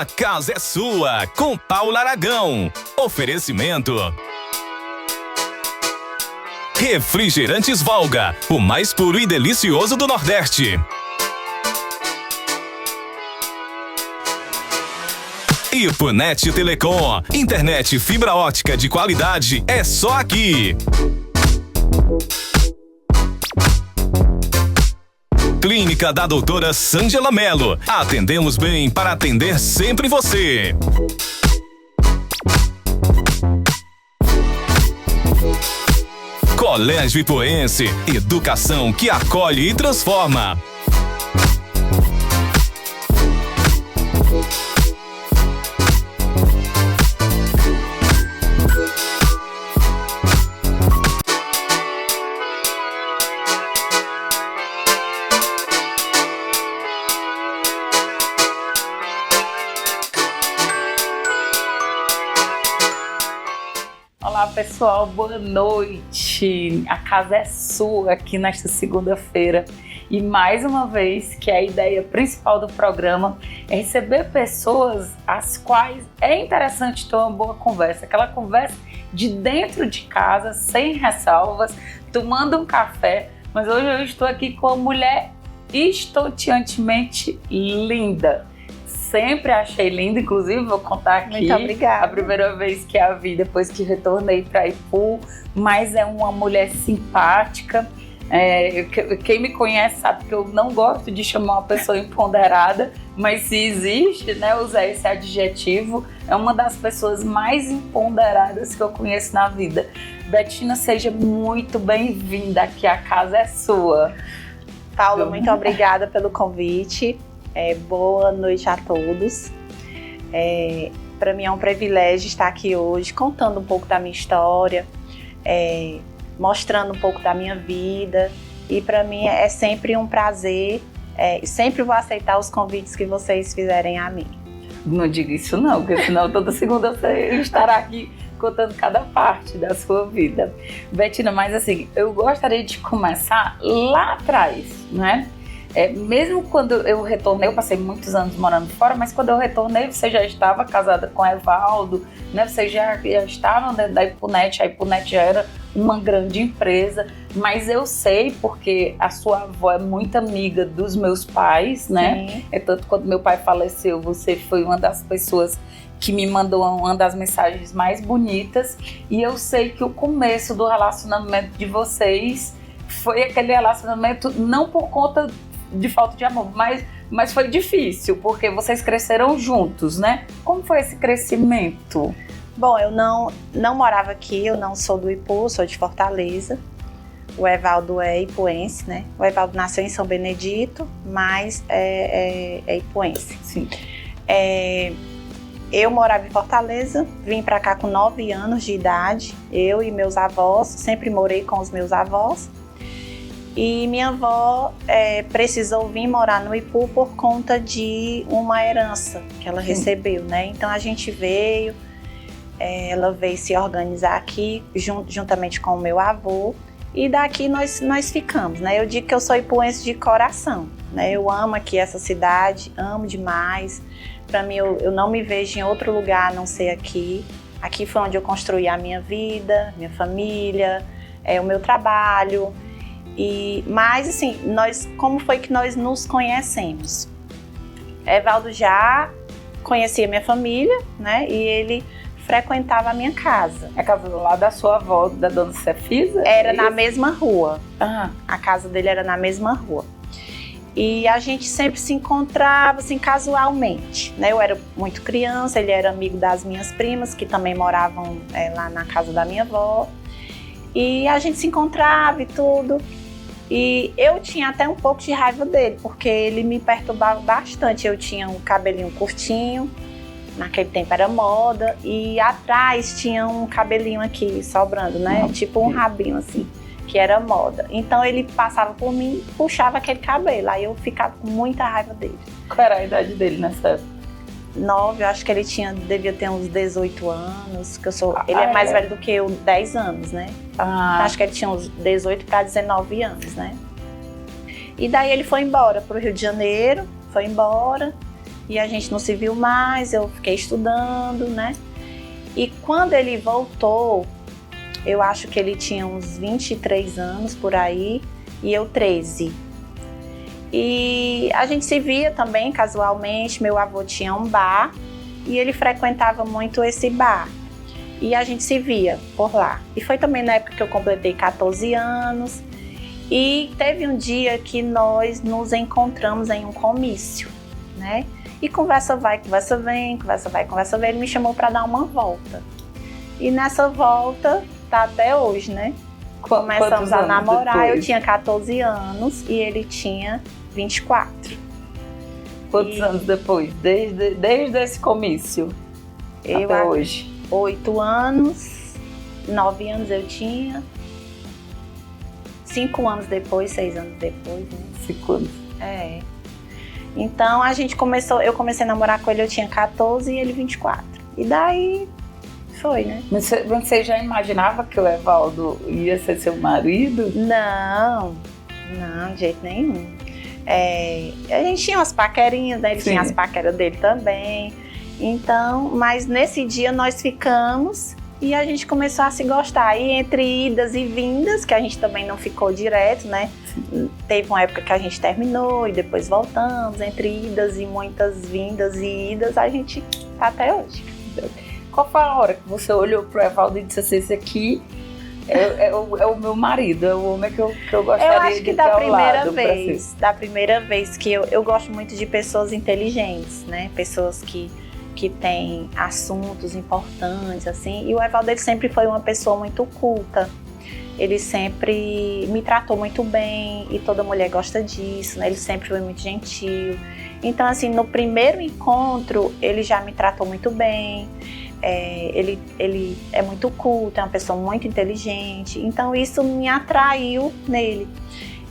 casa é sua, com Paula Aragão. Oferecimento Refrigerantes Valga, o mais puro e delicioso do Nordeste. Ipunet Telecom, internet fibra ótica de qualidade é só aqui. Clínica da doutora Sângela Mello. Atendemos bem para atender sempre você. Colégio Ipuense, educação que acolhe e transforma. Olá pessoal, boa noite! A casa é sua aqui nesta segunda-feira e mais uma vez que a ideia principal do programa é receber pessoas as quais é interessante ter uma boa conversa, aquela conversa de dentro de casa, sem ressalvas, tomando um café, mas hoje eu estou aqui com uma mulher estonteantemente linda. Sempre achei linda, inclusive vou contar aqui. Muito obrigada. A primeira vez que a vi depois que retornei para Ipu, mas é uma mulher simpática. Quem me conhece sabe que eu não gosto de chamar uma pessoa empoderada, mas se existe, né, usar esse adjetivo, é uma das pessoas mais empoderadas que eu conheço na vida. Betina, seja muito bem-vinda aqui, a casa é sua. Paula, muito obrigada pelo convite. Boa noite a todos. Para mim é um privilégio estar aqui hoje contando um pouco da minha história, mostrando um pouco da minha vida, e para mim é sempre um prazer, sempre vou aceitar os convites que vocês fizerem a mim. Não diga isso não, porque senão toda segunda você estará aqui contando cada parte da sua vida. Betina, mas assim, eu gostaria de começar lá atrás, né? Mesmo quando eu retornei, eu passei muitos anos morando fora, mas quando eu retornei, você já estava casada com Evaldo, né? Vocês já estavam dentro da Ipunet, a Ipunet já era uma grande empresa, mas eu sei porque a sua avó é muito amiga dos meus pais, né? Sim. Tanto quando meu pai faleceu, você foi uma das pessoas que me mandou uma das mensagens mais bonitas, e eu sei que o começo do relacionamento de vocês foi aquele relacionamento não por conta de falta de amor, mas foi difícil, porque vocês cresceram juntos, né? Como foi esse crescimento? Bom, eu não morava aqui, eu não sou do Ipu, sou de Fortaleza. O Evaldo é ipuense, né? O Evaldo nasceu em São Benedito, mas é ipuense. Sim. Eu morava em Fortaleza, vim para cá com 9 anos de idade, eu e meus avós, sempre morei com os meus avós. E minha avó precisou vir morar no Ipu por conta de uma herança que ela recebeu, né? Então a gente veio, ela veio se organizar aqui juntamente com o meu avô, e daqui nós ficamos, né? Eu digo que eu sou ipuense de coração, né? Eu amo aqui essa cidade, amo demais. Para mim, eu não me vejo em outro lugar a não ser aqui. Aqui foi onde eu construí a minha vida, minha família, o meu trabalho. Mas assim, como foi que nós nos conhecemos? Evaldo já conhecia minha família, né? E ele frequentava a minha casa. A casa lá da sua avó, da dona Cefisa? Era na mesma rua. Ah. A casa dele era na mesma rua. E a gente sempre se encontrava assim casualmente, né? Eu era muito criança, ele era amigo das minhas primas, que também moravam lá na casa da minha avó. E a gente se encontrava e tudo. E eu tinha até um pouco de raiva dele, porque ele me perturbava bastante. Eu tinha um cabelinho curtinho, naquele tempo era moda, e atrás tinha um cabelinho aqui sobrando, né? Tipo um rabinho assim, que era moda. Então ele passava por mim e puxava aquele cabelo, aí eu ficava com muita raiva dele. Qual era a idade dele nessa época? 9, eu acho que ele devia ter uns 18 anos, que ele é mais velho do que eu, 10 anos, né? Acho que ele tinha uns 18 para 19 anos, né? E daí ele foi embora pro Rio de Janeiro, foi embora, e a gente não se viu mais, eu fiquei estudando, né? E quando ele voltou, eu acho que ele tinha uns 23 anos por aí, e eu 13. E a gente se via também casualmente, meu avô tinha um bar, e ele frequentava muito esse bar. E a gente se via por lá. E foi também na época que eu completei 14 anos. E teve um dia que nós nos encontramos em um comício, né? E conversa vai, conversa vem, conversa vai, conversa vem. Ele me chamou para dar uma volta. E nessa volta, tá até hoje, né? Começamos a namorar, depois? Eu tinha 14 anos e ele tinha 24. Quantos anos depois? Desde esse comício até hoje? 8 anos, 9 anos eu tinha, 5 anos depois, 6 anos depois, né? 5 anos. É. Então eu comecei a namorar com ele, eu tinha 14 e ele 24. E daí foi, né? Mas você já imaginava que o Evaldo ia ser seu marido? Não, de jeito nenhum. A gente tinha umas paquerinhas, né? Ele tinha as paqueras dele também. Então, mas nesse dia nós ficamos e a gente começou a se gostar. E entre idas e vindas, que a gente também não ficou direto, né? Teve uma época que a gente terminou e depois voltamos. Entre idas e muitas vindas e idas, a gente tá até hoje. Qual foi a hora que você olhou pro Evaldo e disse assim, esse aqui é o meu marido, é o homem que eu gostaria de ter ao lado? Da primeira vez que eu gosto muito de pessoas inteligentes, né? Pessoas que têm assuntos importantes, assim. E o Evaldo, ele sempre foi uma pessoa muito culta. Ele sempre me tratou muito bem e toda mulher gosta disso, né? Ele sempre foi muito gentil. Então, assim, no primeiro encontro, ele já me tratou muito bem. Ele é muito culto, é uma pessoa muito inteligente. Então, isso me atraiu nele.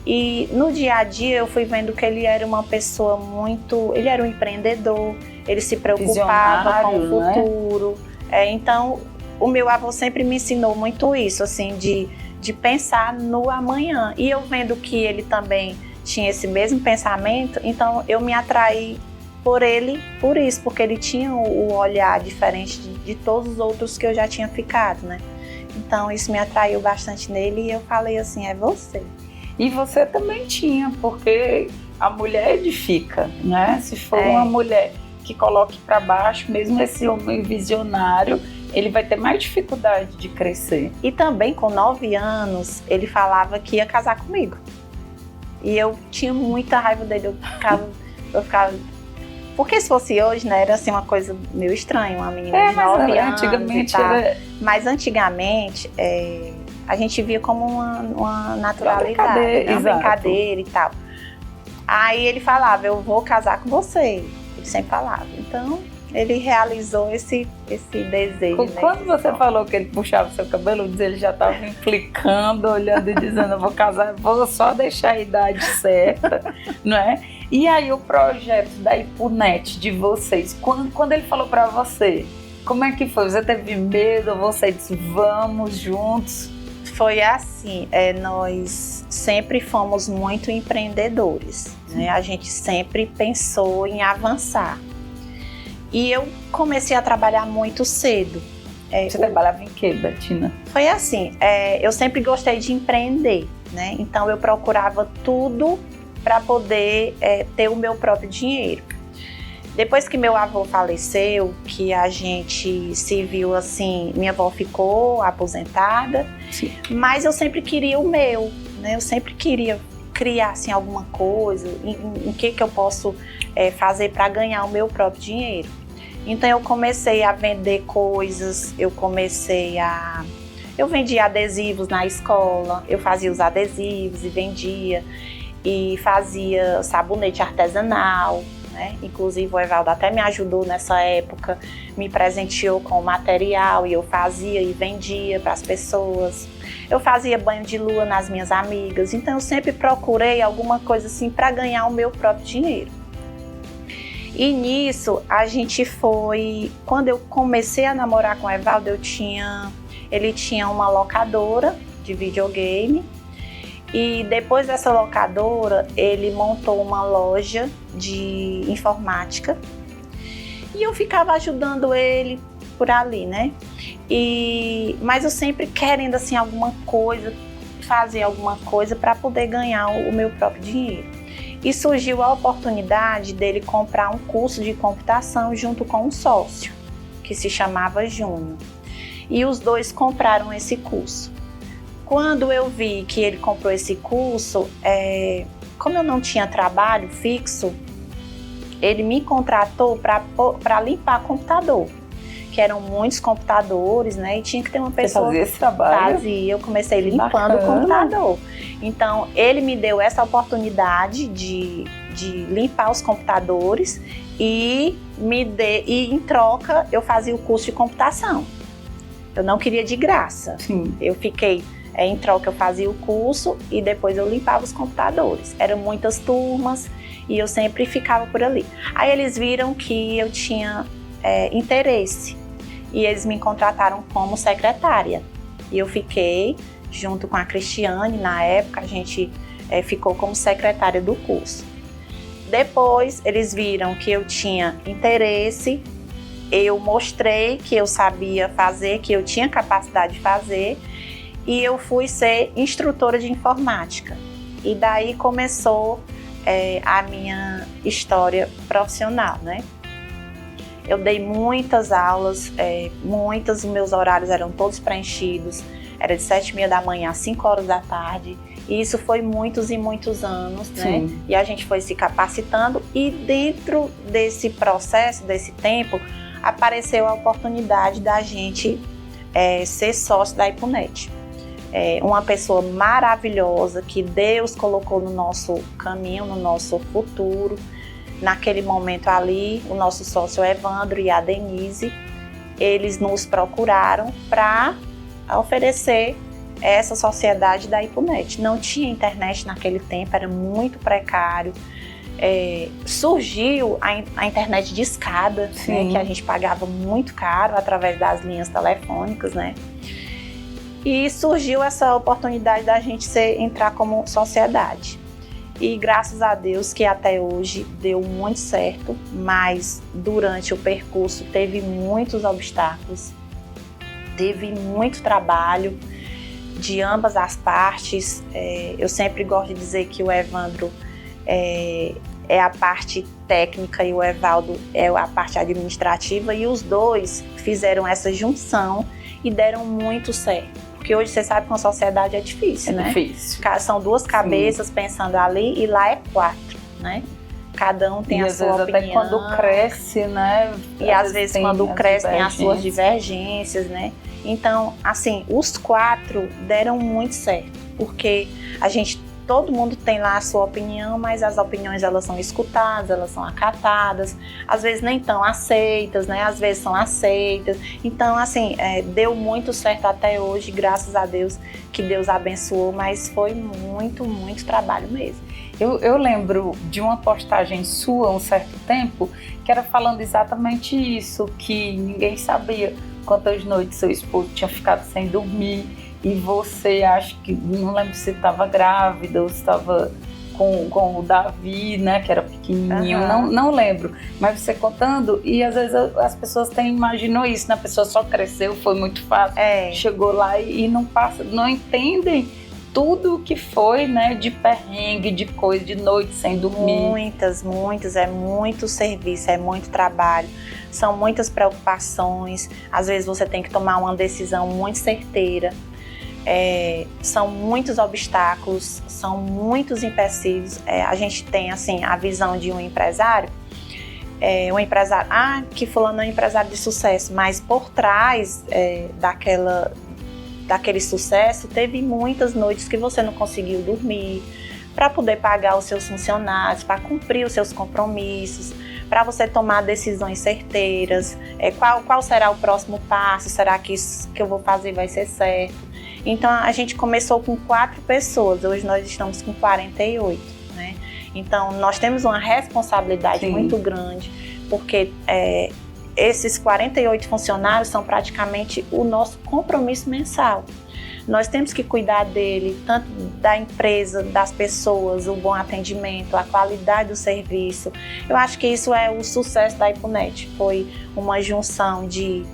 E no dia a dia, eu fui vendo que ele era uma pessoa muito... Ele era um empreendedor, ele se preocupava com o futuro. Né? Então, o meu avô sempre me ensinou muito isso, assim, de pensar no amanhã. E eu vendo que ele também tinha esse mesmo pensamento, então eu me atraí por ele, por isso, porque ele tinha o olhar diferente de todos os outros que eu já tinha ficado, né? Então isso me atraiu bastante nele e eu falei assim, é você. E você também tinha, porque a mulher edifica, né? Se for uma mulher que coloque para baixo, mesmo esse homem visionário, ele vai ter mais dificuldade de crescer. E também com 9 anos, ele falava que ia casar comigo. E eu tinha muita raiva dele, eu ficava... Porque se fosse hoje, né, era assim uma coisa meio estranha, uma menina de 9 anos antigamente Mas antigamente, a gente via como uma naturalidade, uma brincadeira e tal. Aí ele falava, eu vou casar com você. Ele sempre falava. Então, ele realizou esse desejo. Quando você falou que ele puxava seu cabelo, ele já estava implicando, olhando e dizendo, eu vou casar, vou só deixar a idade certa, não é? E aí o projeto da Ipunet de vocês, quando ele falou para você, como é que foi? Você teve medo? Você disse, vamos juntos? Foi assim, nós sempre fomos muito empreendedores, né? A gente sempre pensou em avançar. E eu comecei a trabalhar muito cedo. Você trabalhava em quê, Betina? Foi assim, eu sempre gostei de empreender, né? Então eu procurava tudo para poder ter o meu próprio dinheiro. Depois que meu avô faleceu, que a gente se viu assim, minha avó ficou aposentada, sim, mas eu sempre queria o meu, né? Eu sempre queria criar assim, alguma coisa, em que eu posso fazer para ganhar o meu próprio dinheiro. Então eu comecei a vender coisas, eu vendia adesivos na escola, eu fazia os adesivos e vendia, e fazia sabonete artesanal, né? Inclusive o Evaldo até me ajudou nessa época, me presenteou com o material e eu fazia e vendia para as pessoas. Eu fazia banho de lua nas minhas amigas, então eu sempre procurei alguma coisa assim para ganhar o meu próprio dinheiro. E nisso a gente foi, quando eu comecei a namorar com o Evaldo, ele tinha uma locadora de videogame. E depois dessa locadora, ele montou uma loja de informática E eu ficava ajudando ele por ali, né? Mas eu sempre querendo, assim, alguma coisa, fazer alguma coisa para poder ganhar o meu próprio dinheiro. E surgiu a oportunidade dele comprar um curso de computação junto com um sócio, que se chamava Júnior. E os dois compraram esse curso. Quando eu vi que ele comprou esse curso, como eu não tinha trabalho fixo, ele me contratou para limpar computador, que eram muitos computadores, né? E tinha que ter uma pessoa. Você fazia esse trabalho? Fazia, eu comecei limpando o computador. Então, ele me deu essa oportunidade de limpar os computadores e em troca, eu fazia o curso de computação. Eu não queria de graça. Sim. Eu fiquei, em troca, eu fazia o curso e depois eu limpava os computadores. Eram muitas turmas e eu sempre ficava por ali. Aí eles viram que eu tinha interesse e eles me contrataram como secretária. E eu fiquei junto com a Cristiane, na época a gente ficou como secretária do curso. Depois eles viram que eu tinha interesse, eu mostrei que eu sabia fazer, que eu tinha capacidade de fazer, e eu fui ser instrutora de informática. E daí começou a minha história profissional, né? Eu dei muitas aulas, os meus horários eram todos preenchidos, era de 7h30 da manhã às 5 horas da tarde, e isso foi muitos e muitos anos, né? Sim. E a gente foi se capacitando, e dentro desse processo, desse tempo, apareceu a oportunidade da gente ser sócio da IPUNET. Uma pessoa maravilhosa que Deus colocou no nosso caminho, no nosso futuro. Naquele momento ali, o nosso sócio Evandro e a Denise, eles nos procuraram para oferecer essa sociedade da IPUNET. Não tinha internet naquele tempo, era muito precário. Surgiu a internet de escada, né, que a gente pagava muito caro através das linhas telefônicas, né? E surgiu essa oportunidade da gente entrar como sociedade. E graças a Deus que até hoje deu muito certo, mas durante o percurso teve muitos obstáculos, teve muito trabalho de ambas as partes. Eu sempre gosto de dizer que o Evandro é a parte técnica e o Evaldo é a parte administrativa, e os dois fizeram essa junção e deram muito certo. Porque hoje você sabe que uma sociedade é difícil, né? Difícil. São duas cabeças pensando ali e lá é 4, né? Cada um tem a sua opinião. Até quando cresce, né? E às vezes quando cresce tem as suas divergências, né? Então, assim, os 4 deram muito certo. Porque todo mundo tem lá a sua opinião, mas as opiniões elas são escutadas, elas são acatadas, às vezes nem tão aceitas, né? Às vezes são aceitas. Então, assim, deu muito certo até hoje, graças a Deus, que Deus abençoou, mas foi muito, muito trabalho mesmo. Eu lembro de uma postagem sua, um certo tempo, que era falando exatamente isso, que ninguém sabia quantas noites seu esposo tinha ficado sem dormir. E você, acho que, não lembro se estava grávida ou se estava com o Davi, né, que era pequenininho, não lembro. Mas você contando, e às vezes as pessoas imaginam isso, né, a pessoa só cresceu, foi muito fácil, chegou lá e não entendem tudo o que foi, né, de perrengue, de coisa, de noite sem dormir. Muitas, é muito serviço, é muito trabalho, são muitas preocupações, às vezes você tem que tomar uma decisão muito certeira. São muitos obstáculos, são muitos empecilhos. A gente tem assim a visão de um empresário, que fulano é um empresário de sucesso, mas por trás daquele sucesso teve muitas noites que você não conseguiu dormir para poder pagar os seus funcionários, para cumprir os seus compromissos, para você tomar decisões certeiras. Qual será o próximo passo? Será que isso que eu vou fazer vai ser certo? Então, a gente começou com 4 pessoas, hoje nós estamos com 48, né? Então, nós temos uma responsabilidade muito grande, porque esses 48 funcionários são praticamente o nosso compromisso mensal. nós temos que cuidar dele, tanto da empresa, das pessoas, o bom atendimento, a qualidade do serviço. Eu acho que isso é o sucesso da IPUNET, foi uma junção de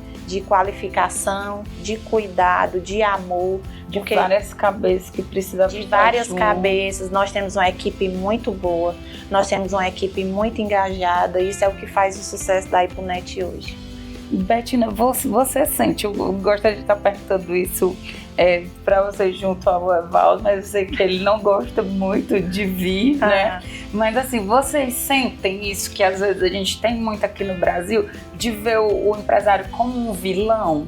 qualificação, de cuidado, de amor. De várias cabeças que precisam de várias cabeças. Nós temos uma equipe muito boa, nós temos uma equipe muito engajada, isso é o que faz o sucesso da IPUNET hoje. Bettina, você sente, eu gostaria de estar perguntando isso para você junto ao Evaldo, mas eu sei que ele não gosta muito de vir, né? Mas assim, vocês sentem isso que às vezes a gente tem muito aqui no Brasil, de ver o empresário como um vilão?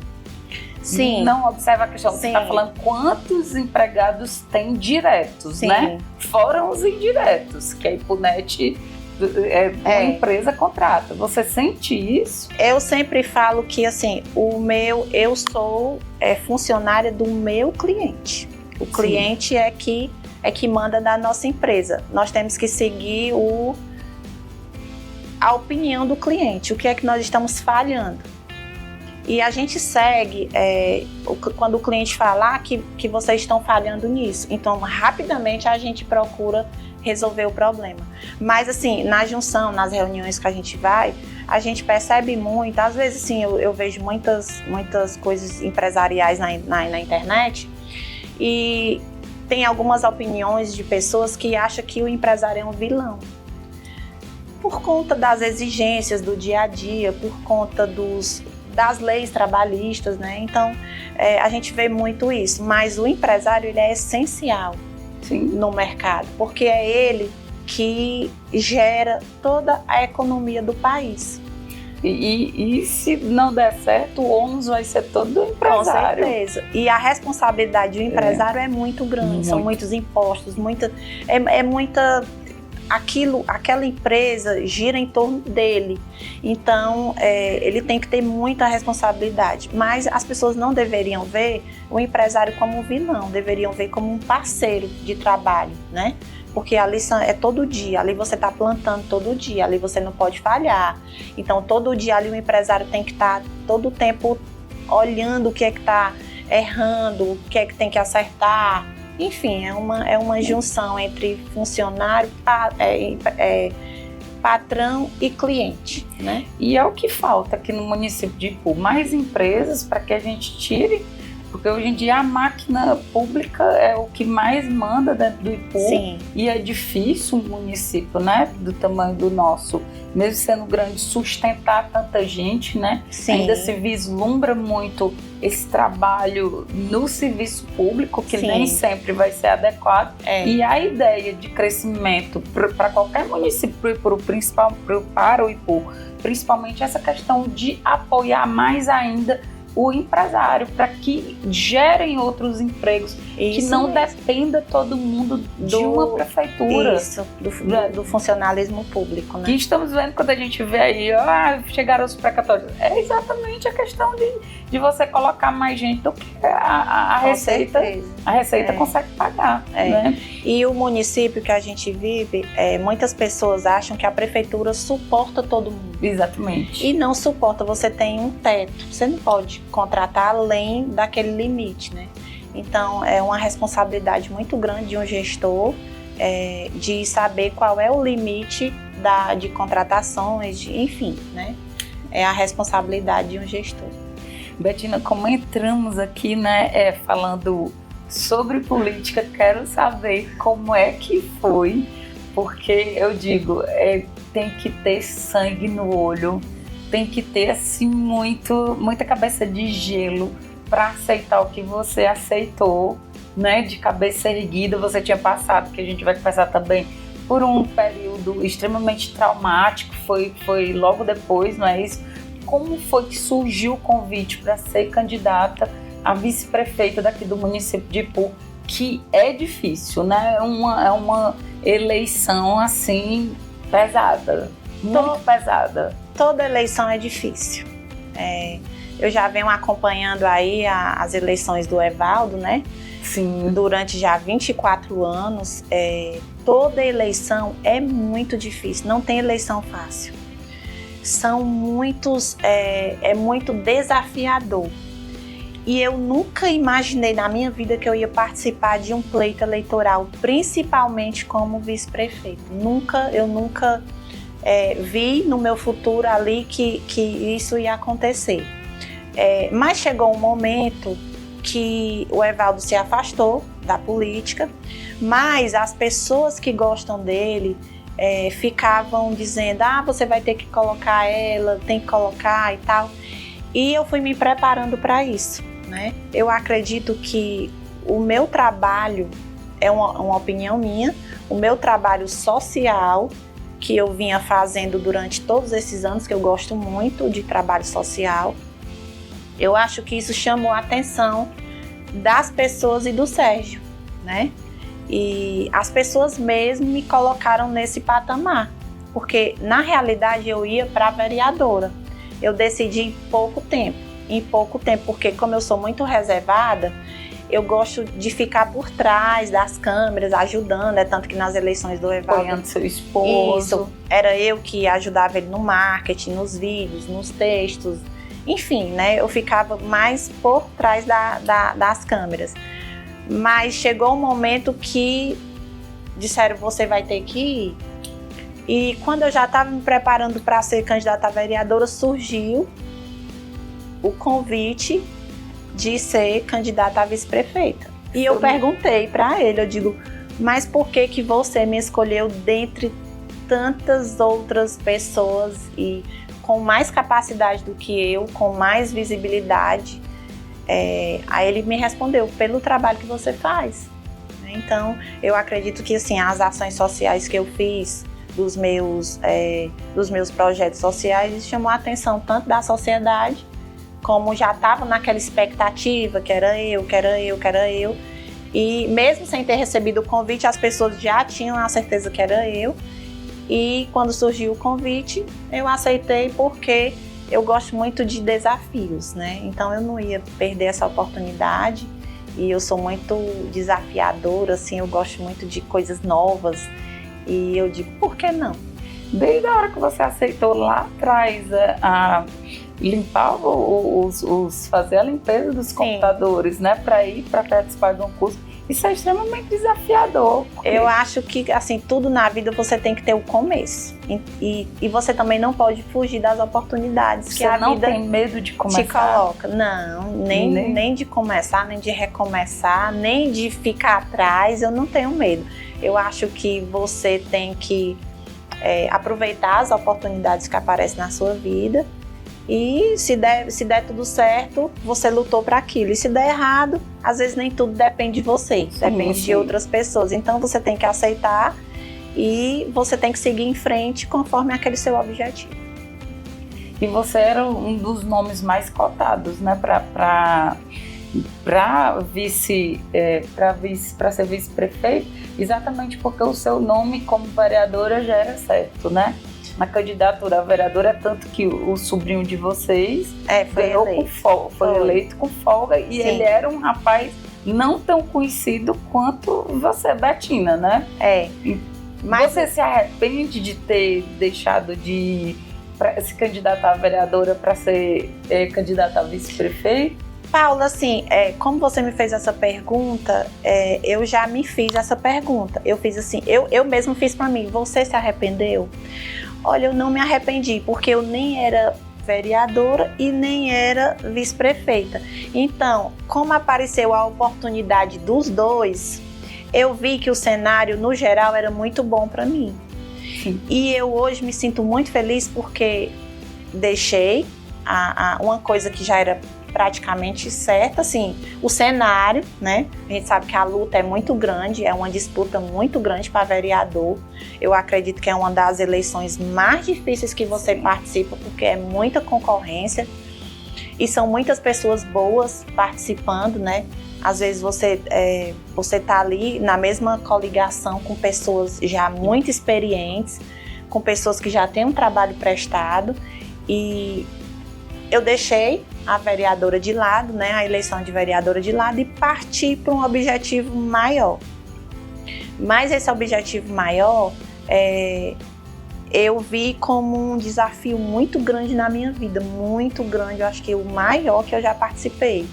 Sim. Não observa a questão, Sim. você está falando quantos empregados tem diretos, Sim. né? Fora os indiretos, que a IPUNET uma empresa contrata. Você sente isso? Eu sempre falo que assim, eu sou funcionária do meu cliente. O cliente é que manda na nossa empresa. Nós temos que seguir a opinião do cliente, o que é que nós estamos falhando. E a gente segue quando o cliente falar que vocês estão falhando nisso. Então, rapidamente a gente procura resolver o problema. Mas assim, na junção, nas reuniões que a gente vai, a gente percebe muito, às vezes assim, eu vejo muitas coisas empresariais na internet e tem algumas opiniões de pessoas que acham que o empresário é um vilão. Por conta das exigências do dia a dia, por conta das leis trabalhistas, né? Então, a gente vê muito isso, mas o empresário ele é essencial. Sim. No mercado, porque é ele que gera toda a economia do país. E se não der certo, o ônus vai ser todo do empresário. Com certeza. E a responsabilidade do empresário é muito grande, são muitos impostos, aquela empresa gira em torno dele, então ele tem que ter muita responsabilidade, mas as pessoas não deveriam ver o empresário como um vilão, deveriam ver como um parceiro de trabalho, né? Porque ali é todo dia, ali você está plantando todo dia, ali você não pode falhar, então todo dia ali o empresário tem que estar todo o tempo olhando o que é que está errando, o que é que tem que acertar. Enfim, é uma junção entre funcionário, patrão e cliente, né? E é o que falta aqui no município de Ipu, mais empresas para que a gente tire, porque hoje em dia a máquina pública é o que mais manda dentro do Ipu. Sim. E é difícil um município, né, do tamanho do nosso, mesmo sendo grande, sustentar tanta gente, né? Sim. Ainda se vislumbra muito esse trabalho no serviço público, que nem sempre vai ser adequado. E a ideia de crescimento para qualquer município, para o Ipu, principalmente essa questão de apoiar mais ainda o empresário, para que gerem outros empregos, que não dependa todo mundo de uma prefeitura. Isso, do funcionalismo público, né? Que estamos vendo quando a gente vê aí, chegaram os precatórios. É exatamente a questão de você colocar mais gente do que a Receita. A Receita consegue pagar. Né? E o município que a gente vive, muitas pessoas acham que a prefeitura suporta todo mundo. Exatamente. E não suporta, você tem um teto, você não pode contratar além daquele limite, né? Então, é uma responsabilidade muito grande de um gestor de saber qual é o limite de contratações, enfim, né? É a responsabilidade de um gestor. Bettina, como entramos aqui, né, falando sobre política, quero saber como é que foi, porque eu digo, tem que ter sangue no olho, tem que ter assim muita cabeça de gelo para aceitar o que você aceitou, né? De cabeça erguida, você tinha passado, que a gente vai passar também por um período extremamente traumático, foi logo depois, não é isso? Como foi que surgiu o convite para ser candidata a vice-prefeita daqui do município de Ipu, que é difícil, né? É uma eleição assim pesada, muito pesada. Toda eleição é difícil. Eu já venho acompanhando aí as eleições do Evaldo, né? Sim. Durante já 24 anos, toda eleição é muito difícil, não tem eleição fácil. São muitos, é muito desafiador. E eu nunca imaginei na minha vida que eu ia participar de um pleito eleitoral, principalmente como vice-prefeito. Eu nunca vi no meu futuro ali que isso ia acontecer. Mas chegou um momento que o Evaldo se afastou da política, mas as pessoas que gostam dele ficavam dizendo: você vai ter que colocar ela, tem que colocar e tal. E eu fui me preparando para isso, né? Eu acredito que o meu trabalho, é uma opinião minha, o meu trabalho social que eu vinha fazendo durante todos esses anos, que eu gosto muito de trabalho social, eu acho que isso chamou a atenção das pessoas e do Sérgio, né? E as pessoas mesmo me colocaram nesse patamar, porque na realidade eu ia para vereadora. Eu decidi em pouco tempo, porque como eu sou muito reservada, eu gosto de ficar por trás das câmeras, ajudando, tanto que nas eleições do Evaldo... Apoiando seu esposo. Isso, era eu que ajudava ele no marketing, nos vídeos, nos textos, enfim, né? Eu ficava mais por trás das câmeras. Mas chegou um momento que disseram: você vai ter que ir. E quando eu já estava me preparando para ser candidata a vereadora, surgiu o convite de ser candidata a vice-prefeita. E eu perguntei para ele, eu digo: mas por que você me escolheu dentre tantas outras pessoas e com mais capacidade do que eu, com mais visibilidade? Aí ele me respondeu: pelo trabalho que você faz. Então, eu acredito que assim, as ações sociais que eu fiz, dos meus projetos sociais, chamou a atenção tanto da sociedade, como já estava naquela expectativa que era eu. E mesmo sem ter recebido o convite, as pessoas já tinham a certeza que era eu. E quando surgiu o convite, eu aceitei porque eu gosto muito de desafios, né? Então eu não ia perder essa oportunidade e eu sou muito desafiadora, assim, eu gosto muito de coisas novas e eu digo: por que não? Desde a hora que você aceitou lá atrás a limpar fazer a limpeza dos computadores, né? Para ir para participar de um curso, isso é extremamente desafiador. Eu acho que, assim, tudo na vida você tem que ter o começo. E você também não pode fugir das oportunidades que a vida... Você não tem medo de começar? Te coloca. Não, nem de começar, nem de recomeçar, nem de ficar atrás, eu não tenho medo. Eu acho que você tem que aproveitar as oportunidades que aparecem na sua vida. E se der tudo certo, você lutou para aquilo. E se der errado, às vezes nem tudo depende de você, depende de outras pessoas. Então você tem que aceitar e você tem que seguir em frente conforme aquele seu objetivo. E você era um dos nomes mais cotados, né, para ser vice-prefeito, exatamente porque o seu nome como vereadora já era certo, né? Na candidatura a vereadora, tanto que o sobrinho de vocês foi eleito com folga e Sim. ele era um rapaz não tão conhecido quanto você, Betina, né? Mas você se arrepende de ter deixado de se candidatar a vereadora para ser candidata a vice-prefeito? Paula, assim, como você me fez essa pergunta, eu já me fiz essa pergunta. Eu fiz assim, eu mesmo fiz para mim: você se arrependeu? Olha, eu não me arrependi, porque eu nem era vereadora e nem era vice-prefeita. Então, como apareceu a oportunidade dos dois, eu vi que o cenário, no geral, era muito bom para mim. Sim. E eu hoje me sinto muito feliz porque deixei uma coisa que já era praticamente certa, assim, o cenário, né? A gente sabe que a luta é muito grande, é uma disputa muito grande para vereador. Eu acredito que é uma das eleições mais difíceis que você participa, porque é muita concorrência e são muitas pessoas boas participando, né? Às vezes você tá ali na mesma coligação com pessoas já muito experientes, com pessoas que já têm um trabalho prestado, e eu deixei a vereadora de lado, né, a eleição de vereadora de lado, e parti para um objetivo maior. Mas esse objetivo maior, eu vi como um desafio muito grande na minha vida, muito grande, eu acho que o maior que eu já participei.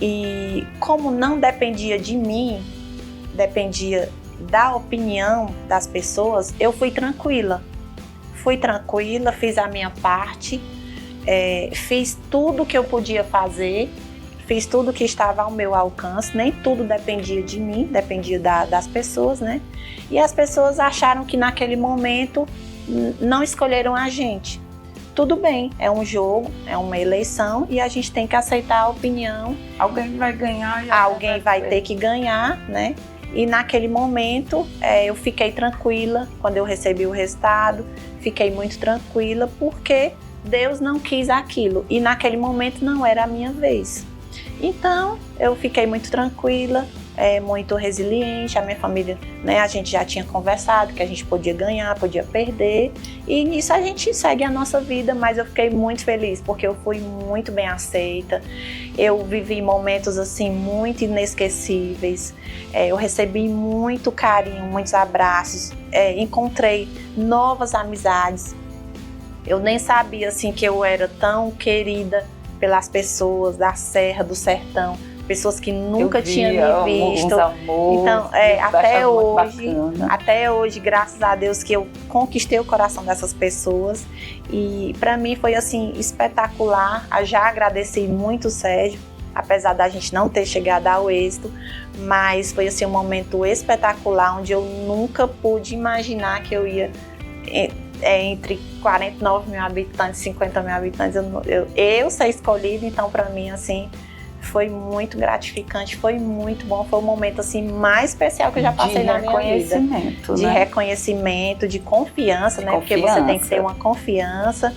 E como não dependia de mim, dependia da opinião das pessoas, eu fui tranquila. Fiz a minha parte, fiz tudo que eu podia fazer, fiz tudo que estava ao meu alcance, nem tudo dependia de mim, dependia das pessoas, né? E as pessoas acharam que naquele momento não escolheram a gente. Tudo bem, é um jogo, é uma eleição e a gente tem que aceitar a opinião. Alguém vai ganhar. Alguém vai ter que ganhar, né? E naquele momento eu fiquei tranquila quando eu recebi o resultado, fiquei muito tranquila porque Deus não quis aquilo e naquele momento não era a minha vez. Então eu fiquei muito tranquila, muito resiliente, a minha família, né, a gente já tinha conversado que a gente podia ganhar, podia perder e nisso a gente segue a nossa vida, mas eu fiquei muito feliz porque eu fui muito bem aceita, eu vivi momentos assim muito inesquecíveis, eu recebi muito carinho, muitos abraços, encontrei novas amizades, eu nem sabia assim que eu era tão querida pelas pessoas da Serra, do Sertão, pessoas que nunca tinham me visto. Então, até hoje, graças a Deus que eu conquistei o coração dessas pessoas e para mim foi assim espetacular. Eu já agradeci muito o Sérgio, apesar da gente não ter chegado ao êxito, mas foi assim um momento espetacular onde eu nunca pude imaginar que eu ia entre 49 mil habitantes, 50 mil habitantes, eu ser escolhida, então para mim assim foi muito gratificante, foi muito bom, foi o momento assim mais especial que eu já passei na minha vida. De reconhecimento, de confiança, né? Porque você tem que ter uma confiança.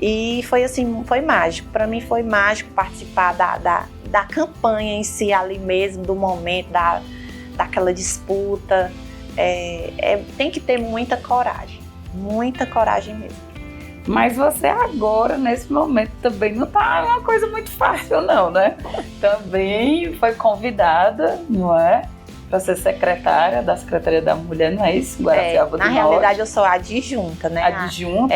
E foi assim, foi mágico. Para mim foi mágico participar da campanha em si ali mesmo, do momento, daquela disputa. Tem que ter muita coragem mesmo. Mas você agora, nesse momento, também não tá uma coisa muito fácil não, né? Também foi convidada, não é? Para ser secretária da Secretaria da Mulher, não é isso? Guaraciaba do Norte. Na realidade, eu sou adjunta, né? Adjunta?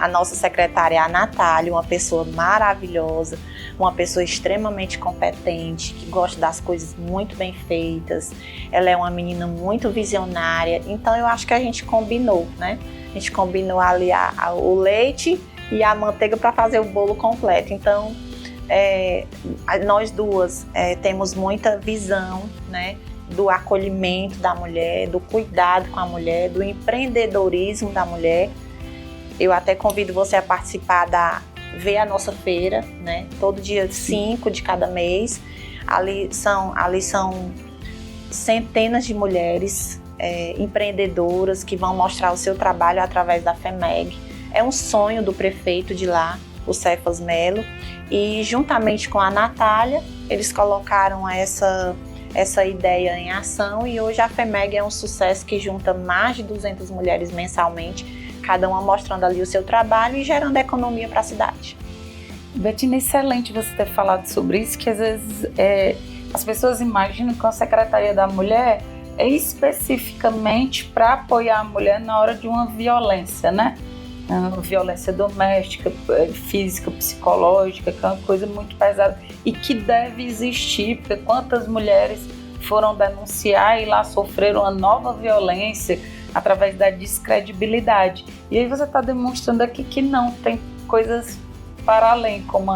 A nossa secretária é a Natália, uma pessoa maravilhosa, uma pessoa extremamente competente, que gosta das coisas muito bem feitas. Ela é uma menina muito visionária, então eu acho que a gente combinou, né? A gente combinou ali o leite e a manteiga para fazer o bolo completo. Então, nós duas temos muita visão, né, do acolhimento da mulher, do cuidado com a mulher, do empreendedorismo da mulher. Eu até convido você a participar ver a nossa feira, né, todo dia 5 de cada mês. Ali são centenas de mulheres empreendedoras que vão mostrar o seu trabalho através da FEMEG. É um sonho do prefeito de lá, o Cefas Melo, e juntamente com a Natália, eles colocaram essa ideia em ação e hoje a FEMEG é um sucesso que junta mais de 200 mulheres mensalmente, cada uma mostrando ali o seu trabalho e gerando economia para a cidade. Betina, excelente você ter falado sobre isso, que às vezes as pessoas imaginam que a Secretaria da Mulher é especificamente para apoiar a mulher na hora de uma violência, né? Violência doméstica, física, psicológica, que é uma coisa muito pesada e que deve existir, porque quantas mulheres foram denunciar e lá sofreram uma nova violência através da descredibilidade. E aí você está demonstrando aqui que não, tem coisas para além, como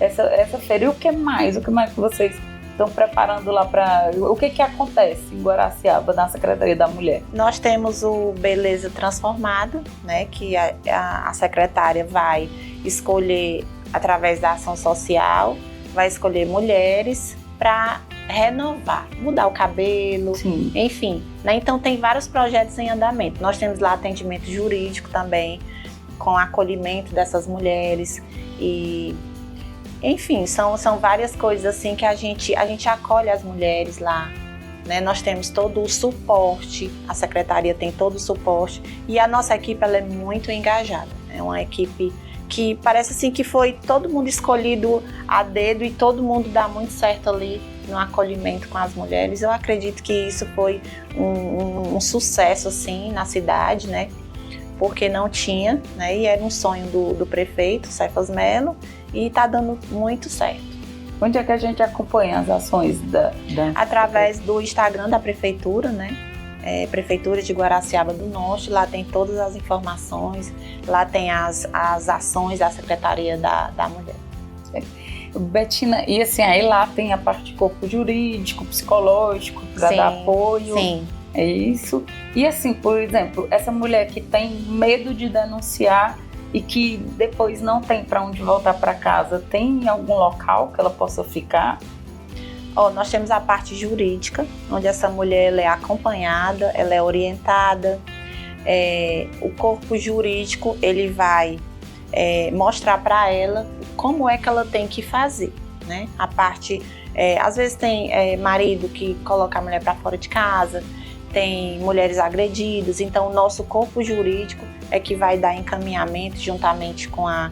essa feira. E o que mais que vocês estão preparando lá para... O que acontece em Guaraciaba, na Secretaria da Mulher? Nós temos o Beleza Transformada, né, que a secretária vai escolher, através da ação social, vai escolher mulheres para renovar, mudar o cabelo, sim, enfim. Né? Então tem vários projetos em andamento. Nós temos lá atendimento jurídico também, com acolhimento dessas mulheres e... Enfim, são várias coisas assim que a gente acolhe as mulheres lá, né? Nós temos todo o suporte, a secretaria tem todo o suporte e a nossa equipe ela é muito engajada. É uma equipe que parece assim que foi todo mundo escolhido a dedo e todo mundo dá muito certo ali no acolhimento com as mulheres. Eu acredito que isso foi um sucesso assim na cidade, né? Porque não tinha, né? E era um sonho do prefeito, Cefas Melo, e está dando muito certo. Onde é que a gente acompanha as ações da... Através do Instagram da Prefeitura, né? Prefeitura de Guaraciaba do Norte, lá tem todas as informações, lá tem as ações da Secretaria da Mulher. Betina, e assim, aí lá tem a parte de corpo jurídico, psicológico, para dar apoio. Sim. É isso. E assim, por exemplo, essa mulher que tem medo de denunciar e que depois não tem para onde voltar para casa, tem algum local que ela possa ficar? Nós temos a parte jurídica, onde essa mulher ela é acompanhada, ela é orientada. O corpo jurídico ele vai mostrar para ela como é que ela tem que fazer, né? A parte, às vezes tem marido que coloca a mulher para fora de casa, tem mulheres agredidas, então o nosso corpo jurídico é que vai dar encaminhamento juntamente com a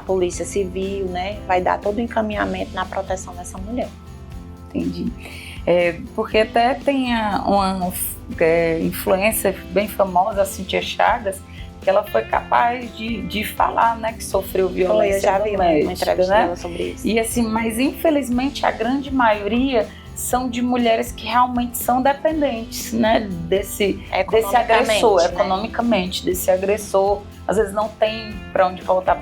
Polícia Civil, né? Vai dar todo o encaminhamento na proteção dessa mulher. Entendi. Porque até tem uma influencer bem famosa, a Cíntia Chagas, que ela foi capaz de falar, né, que sofreu violência eu já vi uma entrevista né? dela sobre isso. E assim, mas infelizmente a grande maioria são de mulheres que realmente são dependentes, né, desse agressor, né? Economicamente, desse agressor. Às vezes não tem para onde voltar,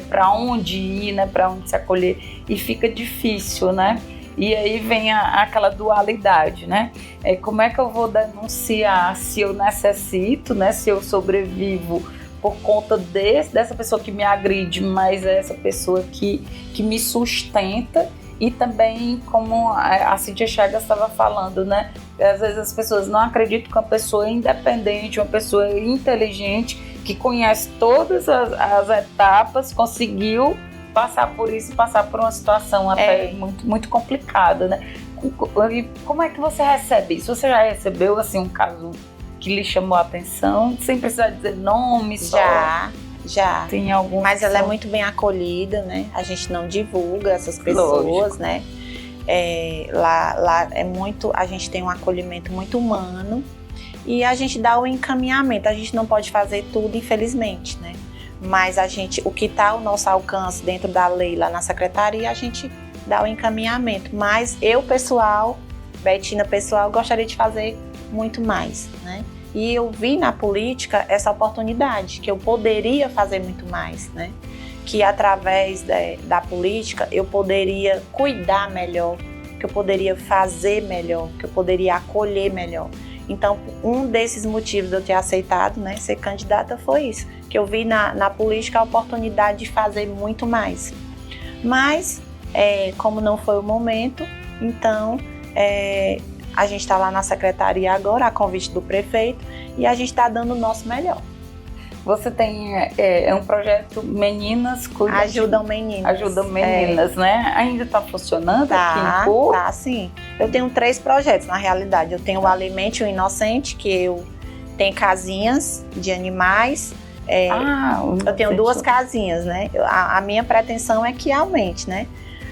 para onde ir, né, para onde se acolher, e fica difícil, né? E aí vem aquela dualidade, né? Como é que eu vou denunciar se eu necessito, né? Se eu sobrevivo por conta dessa pessoa que me agride, mas é essa pessoa que me sustenta. E também, como a Cíntia Chagas estava falando, né? Às vezes as pessoas não acreditam que uma pessoa independente, uma pessoa inteligente, que conhece todas as etapas, conseguiu passar por isso, passar por uma situação até muito, muito complicada, né? Como é que você recebe isso? Você já recebeu assim um caso que lhe chamou a atenção, sem precisar dizer nome? Já. Tem algum? Mas ela é muito bem acolhida, né? A gente não divulga essas pessoas, lógico, né? Lá é muito, a gente tem um acolhimento muito humano e a gente dá o encaminhamento. A gente não pode fazer tudo, infelizmente, né? Mas o que está ao nosso alcance dentro da lei lá na secretaria, a gente dá o encaminhamento. Mas eu, pessoal, Betina pessoal, gostaria de fazer muito mais, né? E eu vi na política essa oportunidade, que eu poderia fazer muito mais, né? Que através da política eu poderia cuidar melhor, que eu poderia fazer melhor, que eu poderia acolher melhor. Então, um desses motivos de eu ter aceitado, né, ser candidata foi isso, que eu vi na política a oportunidade de fazer muito mais. Mas, como não foi o momento, então a gente está lá na secretaria agora, a convite do prefeito, e a gente está dando o nosso melhor. Você tem um projeto Meninas Cuidam Ajudam Meninas. Ajudam Meninas, né? Ainda está funcionando aqui em Pô? Tá, sim. Eu tenho 3 projetos, na realidade. Eu tenho o Alimente o Inocente, que eu tenho casinhas de animais. Eu tenho 2 casinhas, né? A minha pretensão é que aumente, né?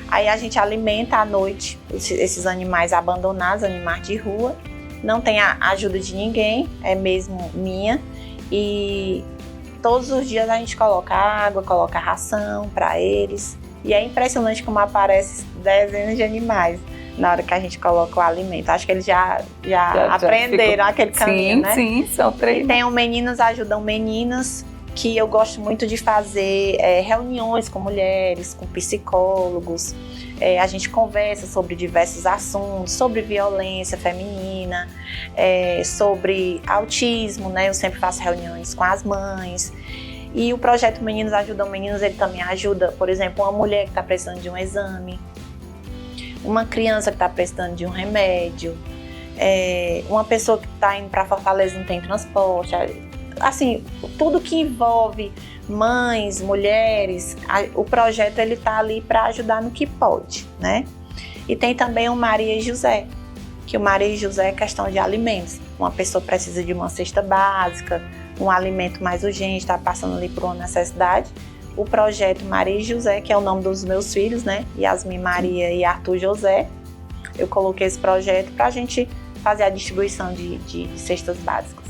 Aí a gente alimenta à noite esses animais abandonados, animais de rua. Não tem a ajuda de ninguém, é mesmo minha. E todos os dias a gente coloca água, coloca ração para eles. E é impressionante como aparecem dezenas de animais na hora que a gente coloca o alimento. Acho que eles já aprenderam aquele caminho, né? Sim, são 3. E tem o Meninas Ajudam Meninas, que eu gosto muito de fazer reuniões com mulheres, com psicólogos. A gente conversa sobre diversos assuntos, sobre violência feminina, sobre autismo, né? Eu sempre faço reuniões com as mães. E o projeto Meninos Ajudam Meninos, ele também ajuda, por exemplo, uma mulher que está precisando de um exame, uma criança que está precisando de um remédio, uma pessoa que está indo para Fortaleza e não tem transporte. Assim, tudo que envolve mães, mulheres, o projeto ele tá ali para ajudar no que pode, né? E tem também o Maria e José, que o Maria e José é questão de alimentos. Uma pessoa precisa de uma cesta básica, um alimento mais urgente, está passando ali por uma necessidade. O projeto Maria e José, que é o nome dos meus filhos, né? Yasmin Maria e Arthur José. Eu coloquei esse projeto para a gente fazer a distribuição de cestas básicas.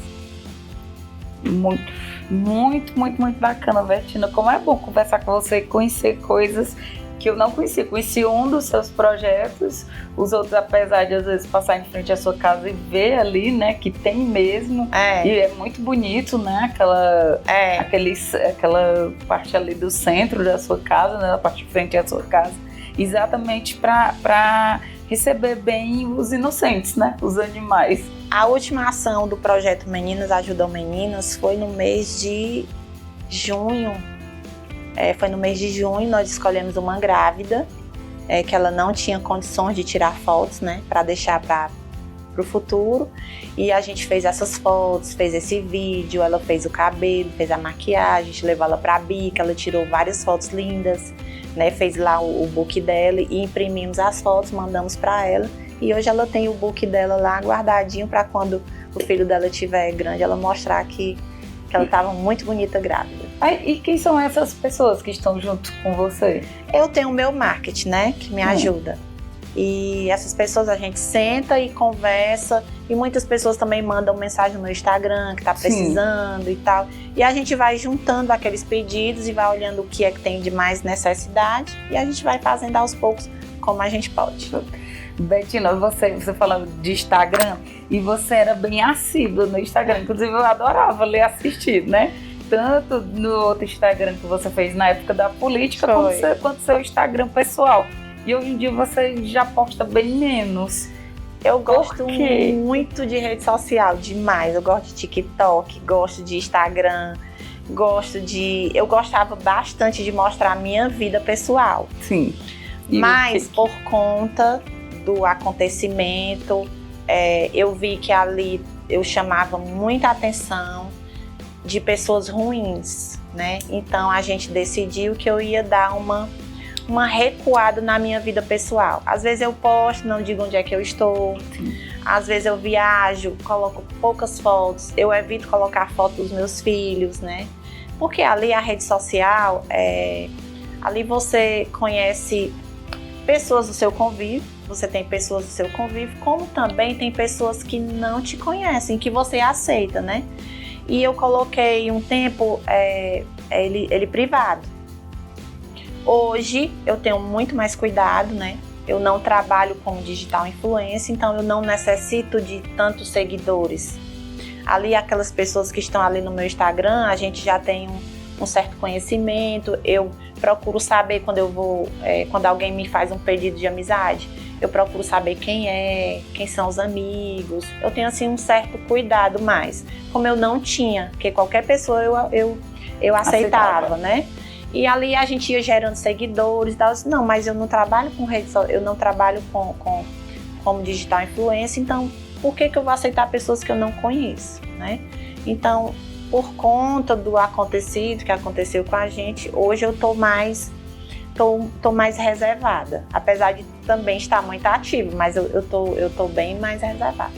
Muito bacana, Betina. Como é bom conversar com você e conhecer coisas que eu não conhecia. Conheci um dos seus projetos, os outros, apesar de às vezes passar em frente à sua casa e ver ali, né, que tem mesmo. E é muito bonito, né, aquela parte ali do centro da sua casa, né, a parte de frente à sua casa, exatamente para receber bem os inocentes, né, os animais. A última ação do projeto Meninas Ajudam Meninas foi no mês de junho. Foi no mês de junho, nós escolhemos uma grávida, que ela não tinha condições de tirar fotos, né, para deixar para o futuro. E a gente fez essas fotos, fez esse vídeo, ela fez o cabelo, fez a maquiagem, a gente levou ela para a Bica, ela tirou várias fotos lindas, né, fez lá o book dela e imprimimos as fotos, mandamos para ela. E hoje ela tem o book dela lá guardadinho para quando o filho dela estiver grande, ela mostrar que ela estava muito bonita grávida. E quem são essas pessoas que estão junto com você? Eu tenho o meu marketing, né, que me ajuda. E essas pessoas a gente senta e conversa, e muitas pessoas também mandam mensagem no Instagram que tá precisando e tal. E a gente vai juntando aqueles pedidos e vai olhando o que é que tem de mais necessidade e a gente vai fazendo aos poucos como a gente pode. Betina, você falando de Instagram, e você era bem assídua no Instagram, inclusive eu adorava ler e assistir, né? Tanto no outro Instagram que você fez na época da política, quanto seu Instagram pessoal. E hoje em dia você já posta bem menos. Eu gosto muito de rede social, demais. Eu gosto de TikTok, gosto de Instagram, eu gostava bastante de mostrar a minha vida pessoal. Sim. Mas por conta do acontecimento, eu vi que ali eu chamava muita atenção de pessoas ruins, né? Então a gente decidiu que eu ia dar uma recuada na minha vida pessoal. Às vezes eu posto, não digo onde é que eu estou. Às vezes eu viajo, coloco poucas fotos. Eu evito colocar foto dos meus filhos, né? Porque ali a rede social, ali você conhece pessoas do seu convívio, você tem pessoas do seu convívio, como também tem pessoas que não te conhecem, que você aceita, né? E eu coloquei um tempo ele privado. Hoje eu tenho muito mais cuidado, né? Eu não trabalho como digital influencer, então eu não necessito de tantos seguidores. Ali, aquelas pessoas que estão ali no meu Instagram, a gente já tem um certo conhecimento. Eu procuro saber quando alguém me faz um pedido de amizade, eu procuro saber quem são os amigos. Eu tenho assim um certo cuidado mais, como eu não tinha, porque qualquer pessoa eu aceitava, né? E ali a gente ia gerando seguidores, não, mas eu não trabalho com rede social, eu não trabalho como digital influencer, então por que eu vou aceitar pessoas que eu não conheço, né? Então, por conta do que aconteceu com a gente, hoje eu tô mais reservada, apesar de também estar muito ativa, mas eu tô bem mais reservada.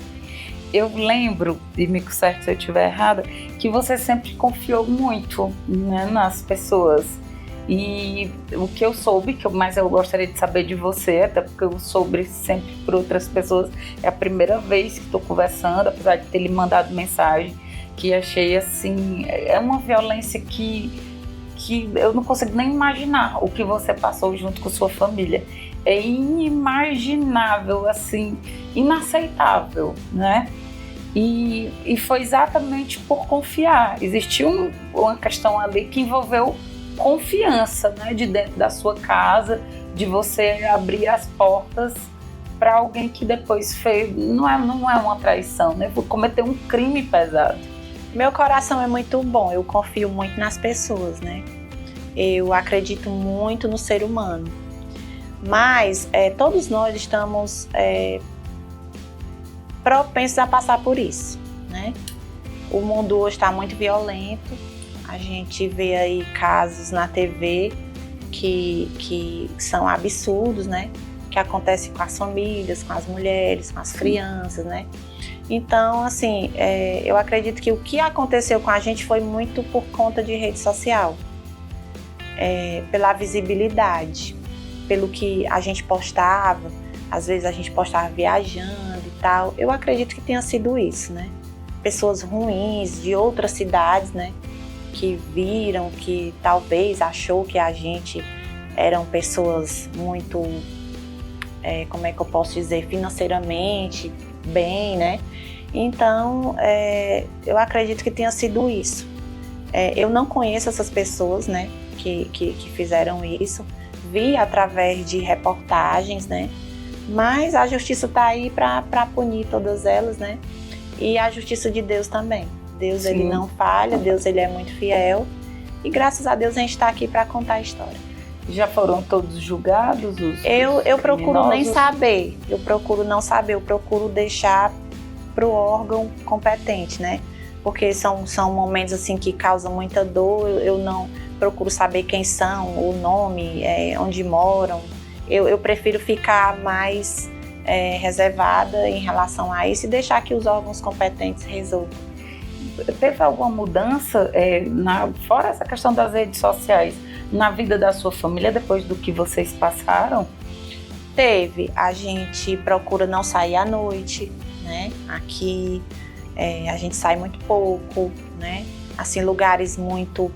Eu lembro, e me conserte se eu estiver errada, que você sempre confiou muito, né, nas pessoas. E o que eu soube, mas eu gostaria de saber de você, até porque eu soube sempre por outras pessoas, é a primeira vez que estou conversando, apesar de ter lhe mandado mensagem, que achei assim, é uma violência que eu não consigo nem imaginar o que você passou junto com sua família. É inimaginável, assim, inaceitável, né? E foi exatamente por confiar. Existiu uma questão ali que envolveu confiança, né, de dentro da sua casa, de você abrir as portas para alguém que depois fez, não é uma traição, né? Cometeu um crime pesado. Meu coração é muito bom, eu confio muito nas pessoas, né? Eu acredito muito no ser humano. Mas todos nós estamos propensos a passar por isso, né? O mundo hoje está muito violento. A gente vê aí casos na TV que são absurdos, né? Que acontecem com as famílias, com as mulheres, com as crianças, né? Então, assim, eu acredito que o que aconteceu com a gente foi muito por conta de rede social. Pela visibilidade, pelo que a gente postava, às vezes a gente postava viajando e tal. Eu acredito que tenha sido isso, né? Pessoas ruins de outras cidades, né? Que viram, que talvez achou que a gente eram pessoas muito, como é que eu posso dizer, financeiramente bem, né? Então, eu acredito que tenha sido isso. Eu não conheço essas pessoas, né, que fizeram isso. Vi através de reportagens, né? Mas a justiça está aí para punir todas elas, né? E a justiça de Deus também. Deus, Sim. Ele não falha, Deus, ele é muito fiel. E graças a Deus a gente está aqui para contar a história. Já foram todos julgados? Eu procuro nem saber. Eu procuro não saber. Eu procuro deixar para o órgão competente, né? Porque são momentos assim que causam muita dor. Eu não procuro saber quem são, o nome, onde moram. Eu prefiro ficar mais reservada em relação a isso e deixar que os órgãos competentes resolvam. Teve alguma mudança, fora essa questão das redes sociais, na vida da sua família depois do que vocês passaram? Teve. A gente procura não sair à noite, né? Aqui a gente sai muito pouco, né? Assim, lugares muito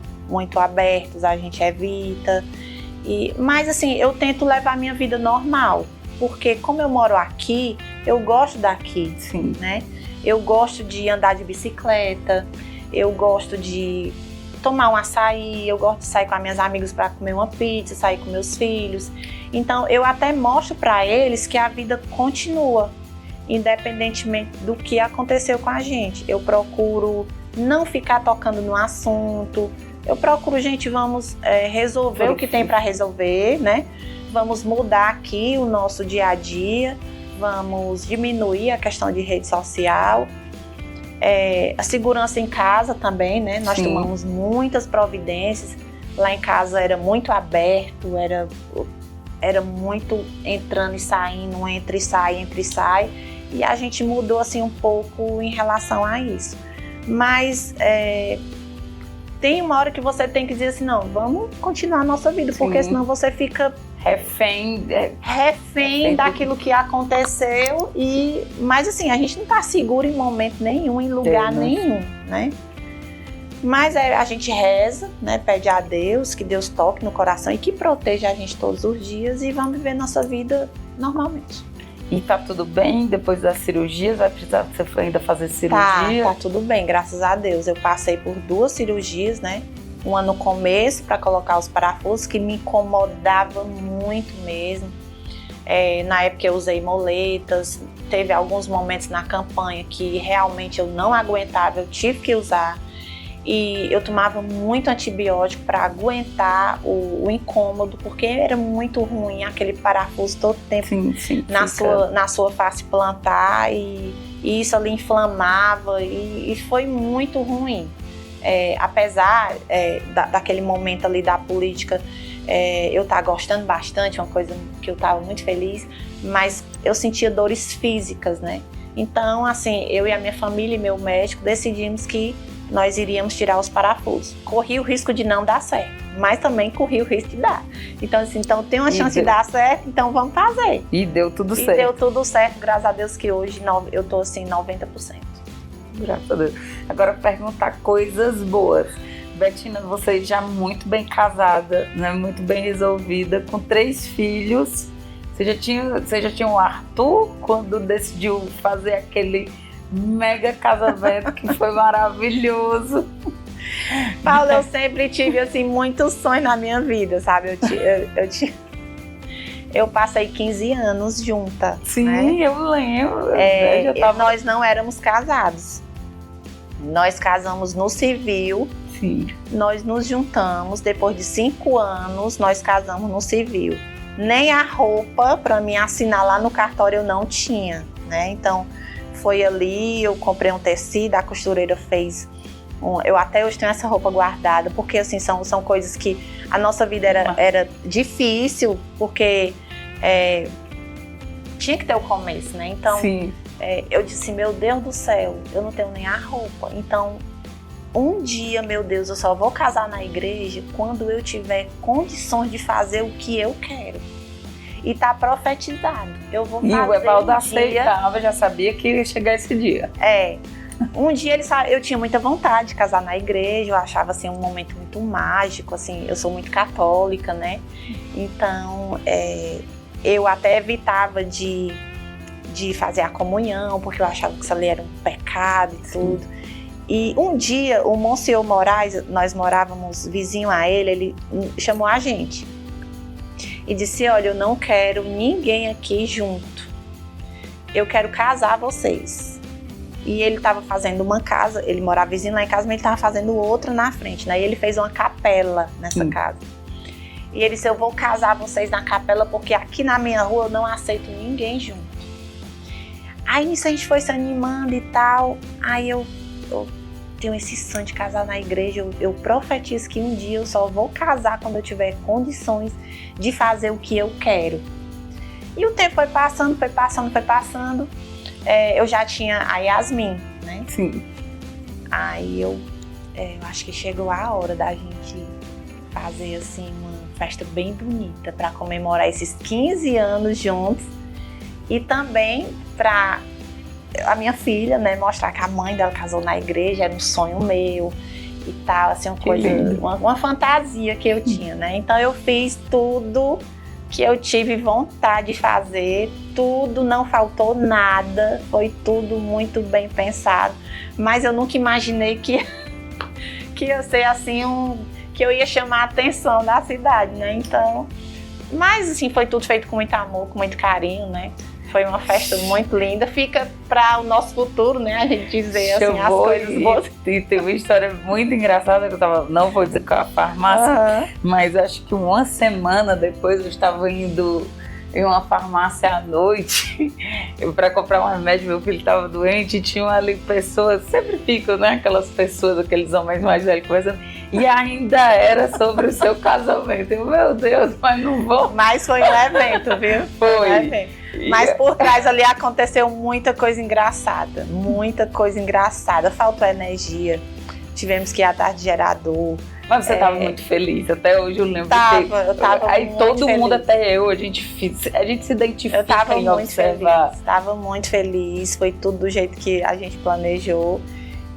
abertos a gente evita. Mas assim, eu tento levar a minha vida normal, porque como eu moro aqui, eu gosto daqui, Sim. né? Eu gosto de andar de bicicleta, eu gosto de tomar um açaí, eu gosto de sair com as minhas amigas para comer uma pizza, sair com meus filhos. Então eu até mostro para eles que a vida continua, independentemente do que aconteceu com a gente. Eu procuro não ficar tocando no assunto. Eu procuro, gente, vamos resolver o que tem para resolver, né? Vamos mudar aqui o nosso dia a dia, vamos diminuir a questão de rede social, a segurança em casa também, né? Nós Sim. tomamos muitas providências. Lá em casa era muito aberto, era muito entrando e saindo, entra e sai. E a gente mudou assim um pouco em relação a isso. Mas tem uma hora que você tem que dizer assim, não, vamos continuar a nossa vida, Sim. porque senão você fica refém daquilo que aconteceu. Mas assim, a gente não está seguro em momento nenhum, em lugar nenhum, né? Mas a gente reza, né? Pede a Deus, que Deus toque no coração e que proteja a gente todos os dias e vamos viver nossa vida normalmente. E tá tudo bem depois das cirurgias? Vai precisar você ainda fazer cirurgia? Tá tudo bem, graças a Deus. Eu passei por 2 cirurgias, né? Uma no começo para colocar os parafusos, que me incomodava muito mesmo. Na época eu usei moletas, teve alguns momentos na campanha que realmente eu não aguentava, eu tive que usar. E eu tomava muito antibiótico para aguentar o incômodo, porque era muito ruim aquele parafuso todo tempo sim, na sua face plantar e isso ali inflamava e foi muito ruim. Apesar daquele momento ali da política, eu estava gostando bastante, uma coisa que eu estava muito feliz, mas eu sentia dores físicas, né? Então, assim, eu e a minha família e meu médico decidimos que nós iríamos tirar os parafusos. Corri o risco de não dar certo, mas também corri o risco de dar. Então, assim, tem uma chance de dar certo, então vamos fazer. E deu tudo certo. Deu tudo certo, graças a Deus que hoje eu tô assim 90%. Graças a Deus. Agora perguntar coisas boas. Betina, você já muito bem casada, né? Muito bem resolvida, com 3 filhos. Você já tinha o Arthur quando decidiu fazer aquele mega casamento que foi maravilhoso. Paula, eu sempre tive assim muitos sonhos na minha vida, sabe? Eu passei 15 anos junta. Sim, né? Eu lembro. Nós não éramos casados. Nós casamos no civil. Sim. Nós nos juntamos, depois de 5 anos, nós casamos no civil. Nem a roupa para me assinar lá no cartório eu não tinha, né? Então, foi ali, eu comprei um tecido, a costureira fez. Eu até hoje tenho essa roupa guardada, porque assim, são coisas que a nossa vida era difícil, porque tinha que ter o começo, né? Então, eu disse, meu Deus do céu, eu não tenho nem a roupa. Então, um dia, meu Deus, eu só vou casar na igreja quando eu tiver condições de fazer o que eu quero. E tá profetizado. Eu vou fazer. E o Evaldo aceitava, já sabia que ia chegar esse dia. Um dia eu tinha muita vontade de casar na igreja, eu achava assim um momento muito mágico, assim, eu sou muito católica, né? Então, eu até evitava de fazer a comunhão, porque eu achava que isso ali era um pecado e tudo. E um dia, o Monsenhor Moraes, nós morávamos vizinho a ele chamou a gente e disse: olha, eu não quero ninguém aqui junto, eu quero casar vocês. E ele estava fazendo uma casa, ele morava vizinho lá em casa, mas ele estava fazendo outra na frente, né? E ele fez uma capela nessa casa. E ele disse: eu vou casar vocês na capela, porque aqui na minha rua eu não aceito ninguém junto. Aí nisso a gente foi se animando e tal. Aí eu tenho esse sonho de casar na igreja. Eu profetizo que um dia eu só vou casar quando eu tiver condições de fazer o que eu quero. E o tempo foi passando. Eu já tinha a Yasmin, né? Sim. Aí eu acho que chegou a hora da gente fazer assim uma festa bem bonita para comemorar esses 15 anos juntos e também para a minha filha, né, mostrar que a mãe dela casou na igreja, era um sonho meu e tal, assim, uma fantasia que eu tinha, né? Então eu fiz tudo que eu tive vontade de fazer, tudo, não faltou nada, foi tudo muito bem pensado, mas eu nunca imaginei que ia ser assim que eu ia chamar a atenção da cidade, né? Então, mas assim, foi tudo feito com muito amor, com muito carinho, né? Foi uma festa muito linda, fica para o nosso futuro, né? A gente dizer assim, as coisas boas. E tem uma história muito engraçada que não vou dizer qual a farmácia, mas acho que uma semana depois eu estava indo em uma farmácia à noite para comprar um remédio, meu filho estava doente e tinham ali pessoas, sempre ficam, né? Aquelas pessoas, aqueles homens mais velhos conversando, e ainda era sobre o seu casamento. Eu, meu Deus, mas não vou. Mas foi um evento, viu? Foi um evento. Mas por trás ali aconteceu muita coisa engraçada, faltou energia, tivemos que ir atrás de gerador. Mas você estava muito feliz, até hoje eu lembro. Eu estava aí muito todo feliz. Mundo, até eu, a gente se identifica em observar. Estava muito feliz, foi tudo do jeito que a gente planejou.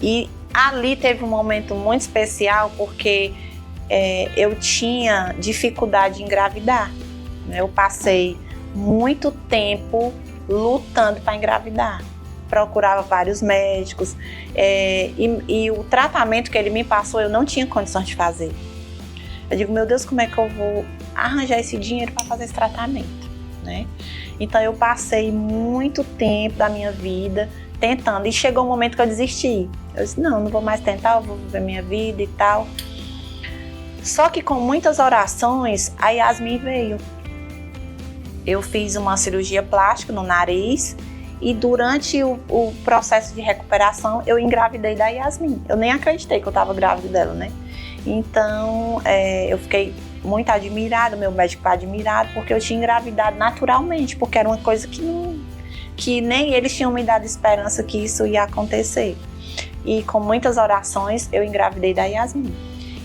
E ali teve um momento muito especial, porque eu tinha dificuldade em engravidar. Eu passei muito tempo lutando para engravidar. Procurava vários médicos e o tratamento que ele me passou eu não tinha condições de fazer. Eu digo, meu Deus, como é que eu vou arranjar esse dinheiro para fazer esse tratamento, né? Então eu passei muito tempo da minha vida tentando e chegou um momento que eu desisti. Eu disse, não vou mais tentar, eu vou viver minha vida e tal. Só que com muitas orações a Yasmin veio. Eu fiz uma cirurgia plástica no nariz e durante o processo de recuperação eu engravidei da Yasmin. Eu nem acreditei que eu estava grávida dela, né? Então eu fiquei muito admirada, meu médico ficou admirado, porque eu tinha engravidado naturalmente, porque era uma coisa que nem eles tinham me dado esperança que isso ia acontecer. E com muitas orações eu engravidei da Yasmin.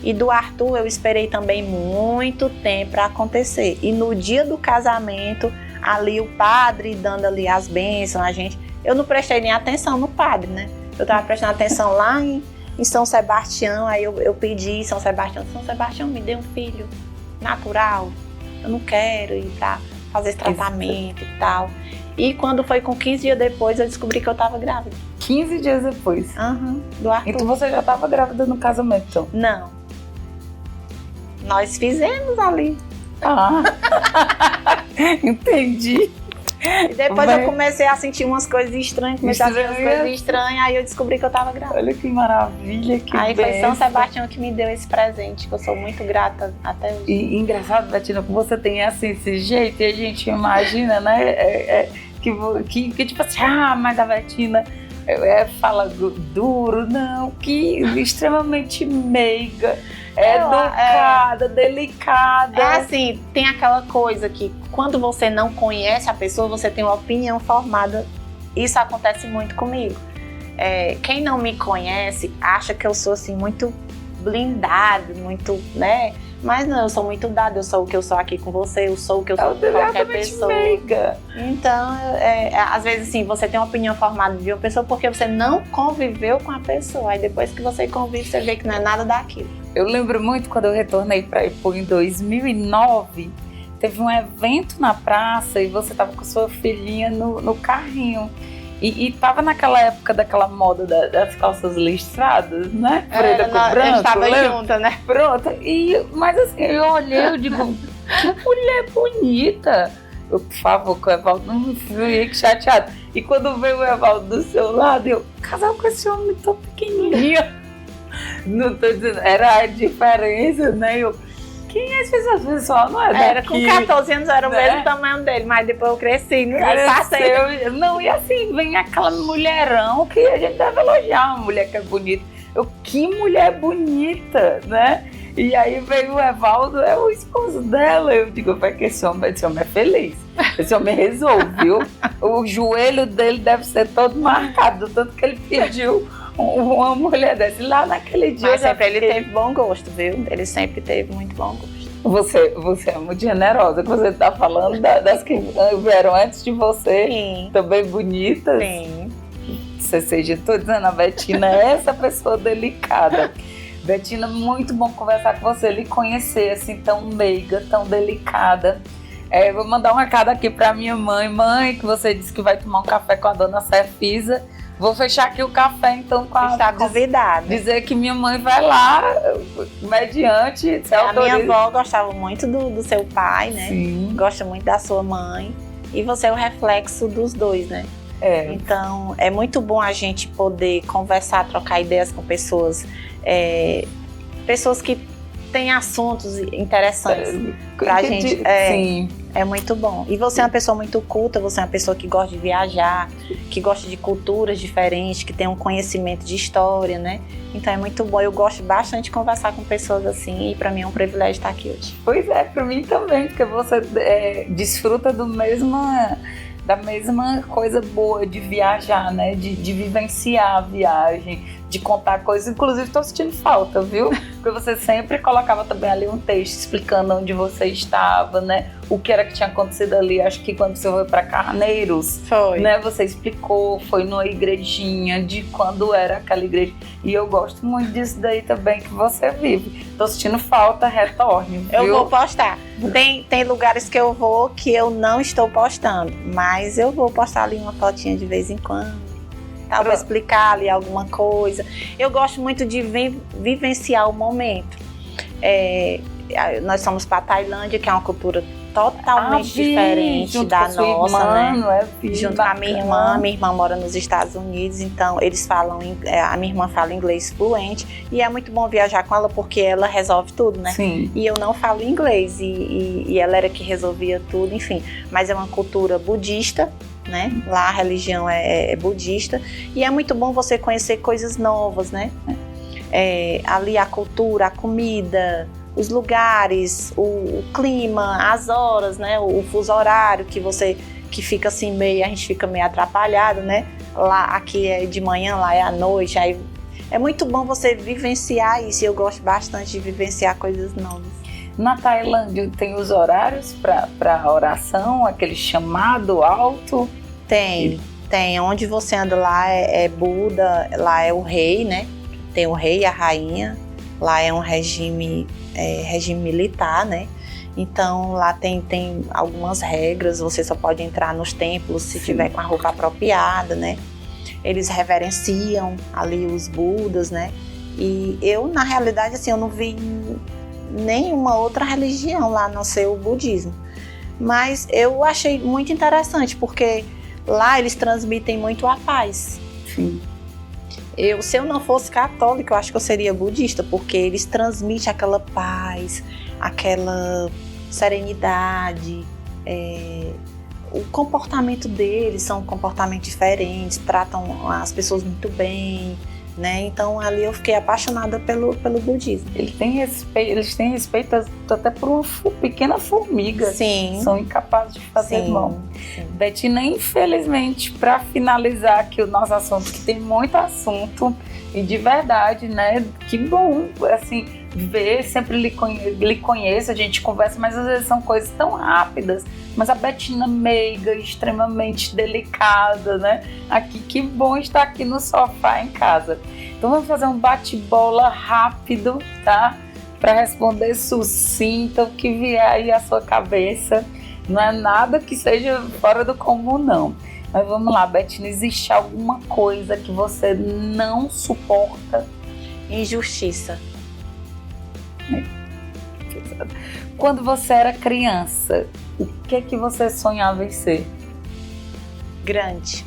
E do Arthur eu esperei também muito tempo para acontecer. E no dia do casamento, ali o padre dando ali as bênçãos, eu não prestei nem atenção no padre, né? Eu estava prestando atenção lá em São Sebastião, aí eu pedi São Sebastião, me dê um filho natural, eu não quero ir para fazer esse tratamento e tal. E quando foi com 15 dias depois, eu descobri que eu estava grávida. 15 dias depois? Do Arthur. Então você já estava grávida no casamento, então? Não. Nós fizemos ali. Entendi. E depois eu comecei a sentir umas coisas estranhas, aí eu descobri que eu tava grávida. Olha que maravilha, que aí benção. Foi São Sebastião que me deu esse presente, que eu sou muito grata até hoje. E engraçado, Betina, que você tem assim, esse jeito, e a gente imagina, né, que tipo assim, mas a Betina fala duro, não, que extremamente meiga, educada, delicada. É assim, tem aquela coisa que quando você não conhece a pessoa, você tem uma opinião formada. Isso acontece muito comigo. Quem não me conhece acha que eu sou assim muito blindado, muito, né, Mas não, eu sou muito dada, eu sou o que eu sou aqui com você, eu sou o que eu sou com qualquer pessoa. Meiga. Então, às vezes assim, você tem uma opinião formada de uma pessoa porque você não conviveu com a pessoa. Aí depois que você convive, você vê que não é nada daquilo. Eu lembro muito quando eu retornei para Ipu em 2009, teve um evento na praça e você tava com sua filhinha no carrinho. E tava naquela época daquela moda das calças listradas, né? Preta com branco. A gente tava junta, né? Pronto. Mas assim, eu olhei, eu digo, que mulher bonita. Eu, por favor, que o Evaldo não fique chateado. E quando veio o Evaldo do seu lado, eu, casal com esse homem tão pequenininho. Não tô dizendo, era a diferença, né? Eu, quem é esse pessoal? Não é daqui. Era com 14 anos, era o mesmo tamanho dele, mas depois eu cresci, cresceu. Não, e assim, vem aquela mulherão que a gente deve elogiar, uma mulher que é bonita. Eu, que mulher bonita, né? E aí veio o Evaldo, é o esposo dela. Eu digo, vai que esse homem é feliz. Esse homem resolveu. O joelho dele deve ser todo marcado, tanto que ele pediu uma mulher dessa. Lá naquele dia. Mas sempre ele teve bom gosto, viu? Ele sempre teve muito bom gosto. Você é muito generosa, que você tá falando das que vieram antes de você. Sim. Também bonitas. Sim. Tô dizendo, a Betina é essa pessoa delicada. Betina, muito bom conversar com você, lhe conhecer assim, tão meiga, tão delicada. Vou mandar um recado aqui pra minha mãe. Mãe, que você disse que vai tomar um café com a dona Cefisa. Vou fechar aqui o café, então, com a... Está convidada. Dizer que minha mãe vai lá, mediante... A minha avó gostava muito do seu pai, né? Sim. Gosta muito da sua mãe. E você é o reflexo dos dois, né? Então, é muito bom a gente poder conversar, trocar ideias com pessoas que têm assuntos interessantes pra gente. Sim. É muito bom. E você é uma pessoa muito culta, você é uma pessoa que gosta de viajar, que gosta de culturas diferentes, que tem um conhecimento de história, né? Então é muito bom. Eu gosto bastante de conversar com pessoas assim e pra mim é um privilégio estar aqui hoje. Pois é, pra mim também, porque você desfruta da mesma coisa boa de viajar, né? De vivenciar a viagem, de contar coisas. Inclusive, tô sentindo falta, viu? Porque você sempre colocava também ali um texto explicando onde você estava, né? O que era que tinha acontecido ali. Acho que quando você foi para Carneiros, foi, né? Você explicou, foi numa igrejinha, de quando era aquela igreja. E eu gosto muito disso daí também que você vive. Tô sentindo falta, retorne, viu? Eu vou postar. Tem lugares que eu vou que eu não estou postando, mas eu vou postar ali uma fotinha de vez em quando. Para explicar ali alguma coisa. Eu gosto muito de vivenciar o momento. Nós somos para a Tailândia, que é uma cultura totalmente diferente da nossa, irmã, né? Junto com a minha irmã mora nos Estados Unidos, então eles falam, a minha irmã fala inglês fluente e é muito bom viajar com ela porque ela resolve tudo, né? Sim. E eu não falo inglês e ela era que resolvia tudo, enfim. Mas é uma cultura budista, né? Lá a religião é budista e é muito bom você conhecer coisas novas, né? Ali a cultura, a comida, os lugares, o clima, as horas, né? O fuso horário que fica assim a gente fica meio atrapalhado, né? Lá, aqui é de manhã, lá é à noite, aí é muito bom você vivenciar isso e eu gosto bastante de vivenciar coisas novas. Na Tailândia tem os horários para oração, aquele chamado alto? Tem. Onde você anda lá é Buda, lá é o rei, né? Tem o rei e a rainha. Lá é um regime militar, né? Então lá tem algumas regras, você só pode entrar nos templos se tiver com a roupa apropriada, né? Eles reverenciam ali os Budas, né? E eu, na realidade, assim, eu não vi nenhuma outra religião lá, a não ser o budismo. Mas eu achei muito interessante, porque lá eles transmitem muito a paz. Sim. Se eu não fosse católica, eu acho que eu seria budista, porque eles transmitem aquela paz, aquela serenidade, o comportamento deles são comportamentos diferentes, tratam as pessoas muito bem, né? Então ali eu fiquei apaixonada pelo budismo. Eles têm respeito até por uma pequena formiga. Sim. São incapazes de fazer mal. Sim. Betina, infelizmente, para finalizar aqui o nosso assunto, que tem muito assunto, e de verdade, né? Que bom, assim, ver, sempre lhe conheço, a gente conversa, mas às vezes são coisas tão rápidas. Mas a Bettina meiga, extremamente delicada, né? Aqui, que bom estar aqui no sofá em casa. Então vamos fazer um bate-bola rápido, tá? Para responder sucinto, o que vier aí à sua cabeça. Não é nada que seja fora do comum, não. Mas vamos lá, Bettina, existe alguma coisa que você não suporta? Injustiça. Quando você era criança, o que você sonhava em ser? Grande.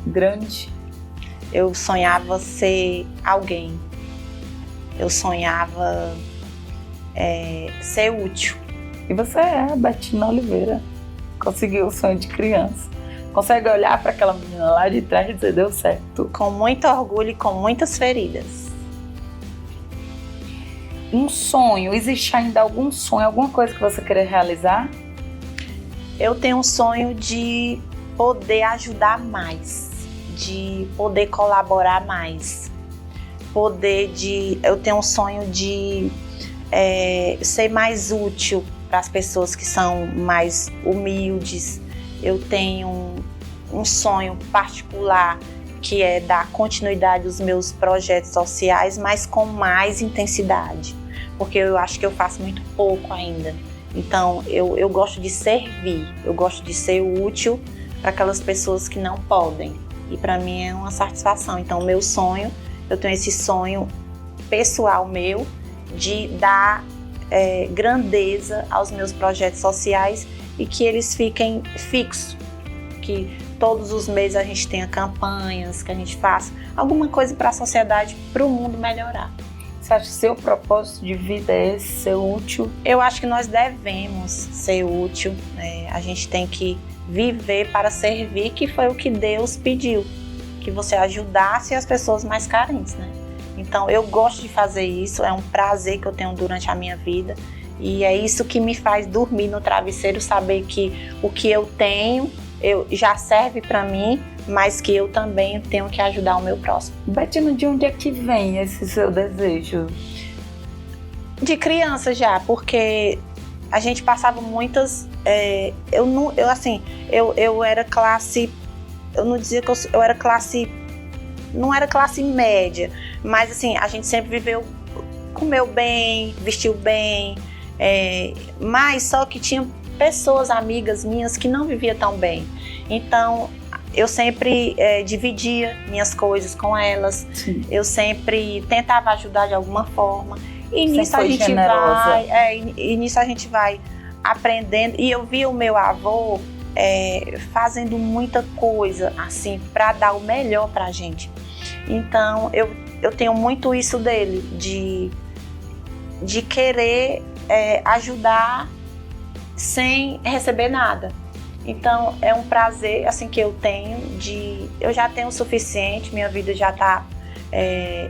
Grande? Eu sonhava ser alguém. Eu sonhava ser útil. E você é a Bettina Oliveira. Conseguiu o sonho de criança. Consegue olhar para aquela menina lá de trás e dizer, deu certo. Com muito orgulho e com muitas feridas. Um sonho, existe ainda algum sonho, alguma coisa que você queira realizar? Eu tenho um sonho de poder ajudar mais, de poder colaborar mais, eu tenho um sonho de ser mais útil para as pessoas que são mais humildes. Eu tenho um sonho particular que é dar continuidade aos meus projetos sociais, mas com mais intensidade, porque eu acho que eu faço muito pouco ainda. Então, eu gosto de servir, eu gosto de ser útil para aquelas pessoas que não podem. E para mim é uma satisfação. Então, meu sonho, eu tenho esse sonho pessoal meu de dar grandeza aos meus projetos sociais e que eles fiquem fixos, que todos os meses a gente tenha campanhas, que a gente faça alguma coisa para a sociedade, para o mundo melhorar. Você acha que seu propósito de vida é esse, ser útil? Eu acho que nós devemos ser útil, a gente tem que viver para servir, que foi o que Deus pediu, que você ajudasse as pessoas mais carentes, né? Então eu gosto de fazer isso, é um prazer que eu tenho durante a minha vida e é isso que me faz dormir no travesseiro, saber que o que eu tenho já serve para mim, mas que eu também tenho que ajudar o meu próximo. Bettina, de onde é que vem esse seu desejo? De criança já, porque a gente passava muitas... eu era classe... Eu não dizia que eu era classe... Não era classe média, mas assim, a gente sempre viveu, comeu bem, vestiu bem, mas só que tinha pessoas, amigas minhas, que não viviam tão bem. Então, eu sempre dividia minhas coisas com elas. Sim. Eu sempre tentava ajudar de alguma forma. E nisso a gente vai aprendendo. E eu vi o meu avô fazendo muita coisa assim para dar o melhor para a gente. Então, eu tenho muito isso dele, de querer ajudar sem receber nada. Então é um prazer assim que eu tenho eu já tenho o suficiente, minha vida já tá,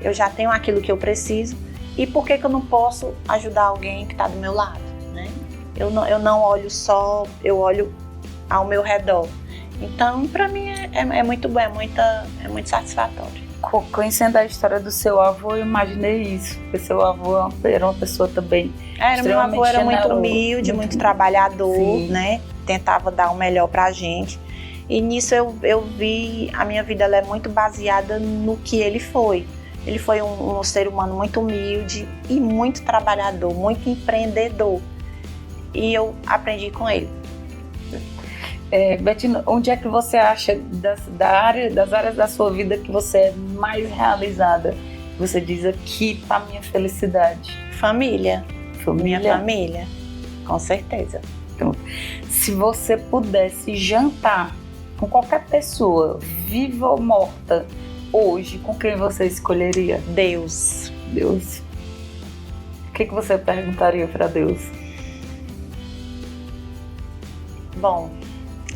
eu já tenho aquilo que eu preciso, e por que eu não posso ajudar alguém que está do meu lado, né? Eu não olho só, eu olho ao meu redor. Então para mim é muito bom, é muito satisfatório. Conhecendo a história do seu avô, eu imaginei isso, porque seu avô era uma pessoa também meu avô era muito humilde, muito trabalhador, sim, né? Tentava dar o melhor pra gente. E nisso eu vi, a minha vida ela é muito baseada no que ele foi. Ele foi um ser humano muito humilde e muito trabalhador, muito empreendedor. E eu aprendi com ele. Bettina, onde é que você acha das áreas da sua vida que você é mais realizada? Você diz, aqui tá a minha felicidade. Família. Minha família, com certeza. Então, se você pudesse jantar com qualquer pessoa, viva ou morta, hoje, com quem você escolheria? Deus. Deus. O que você perguntaria para Deus? Bom,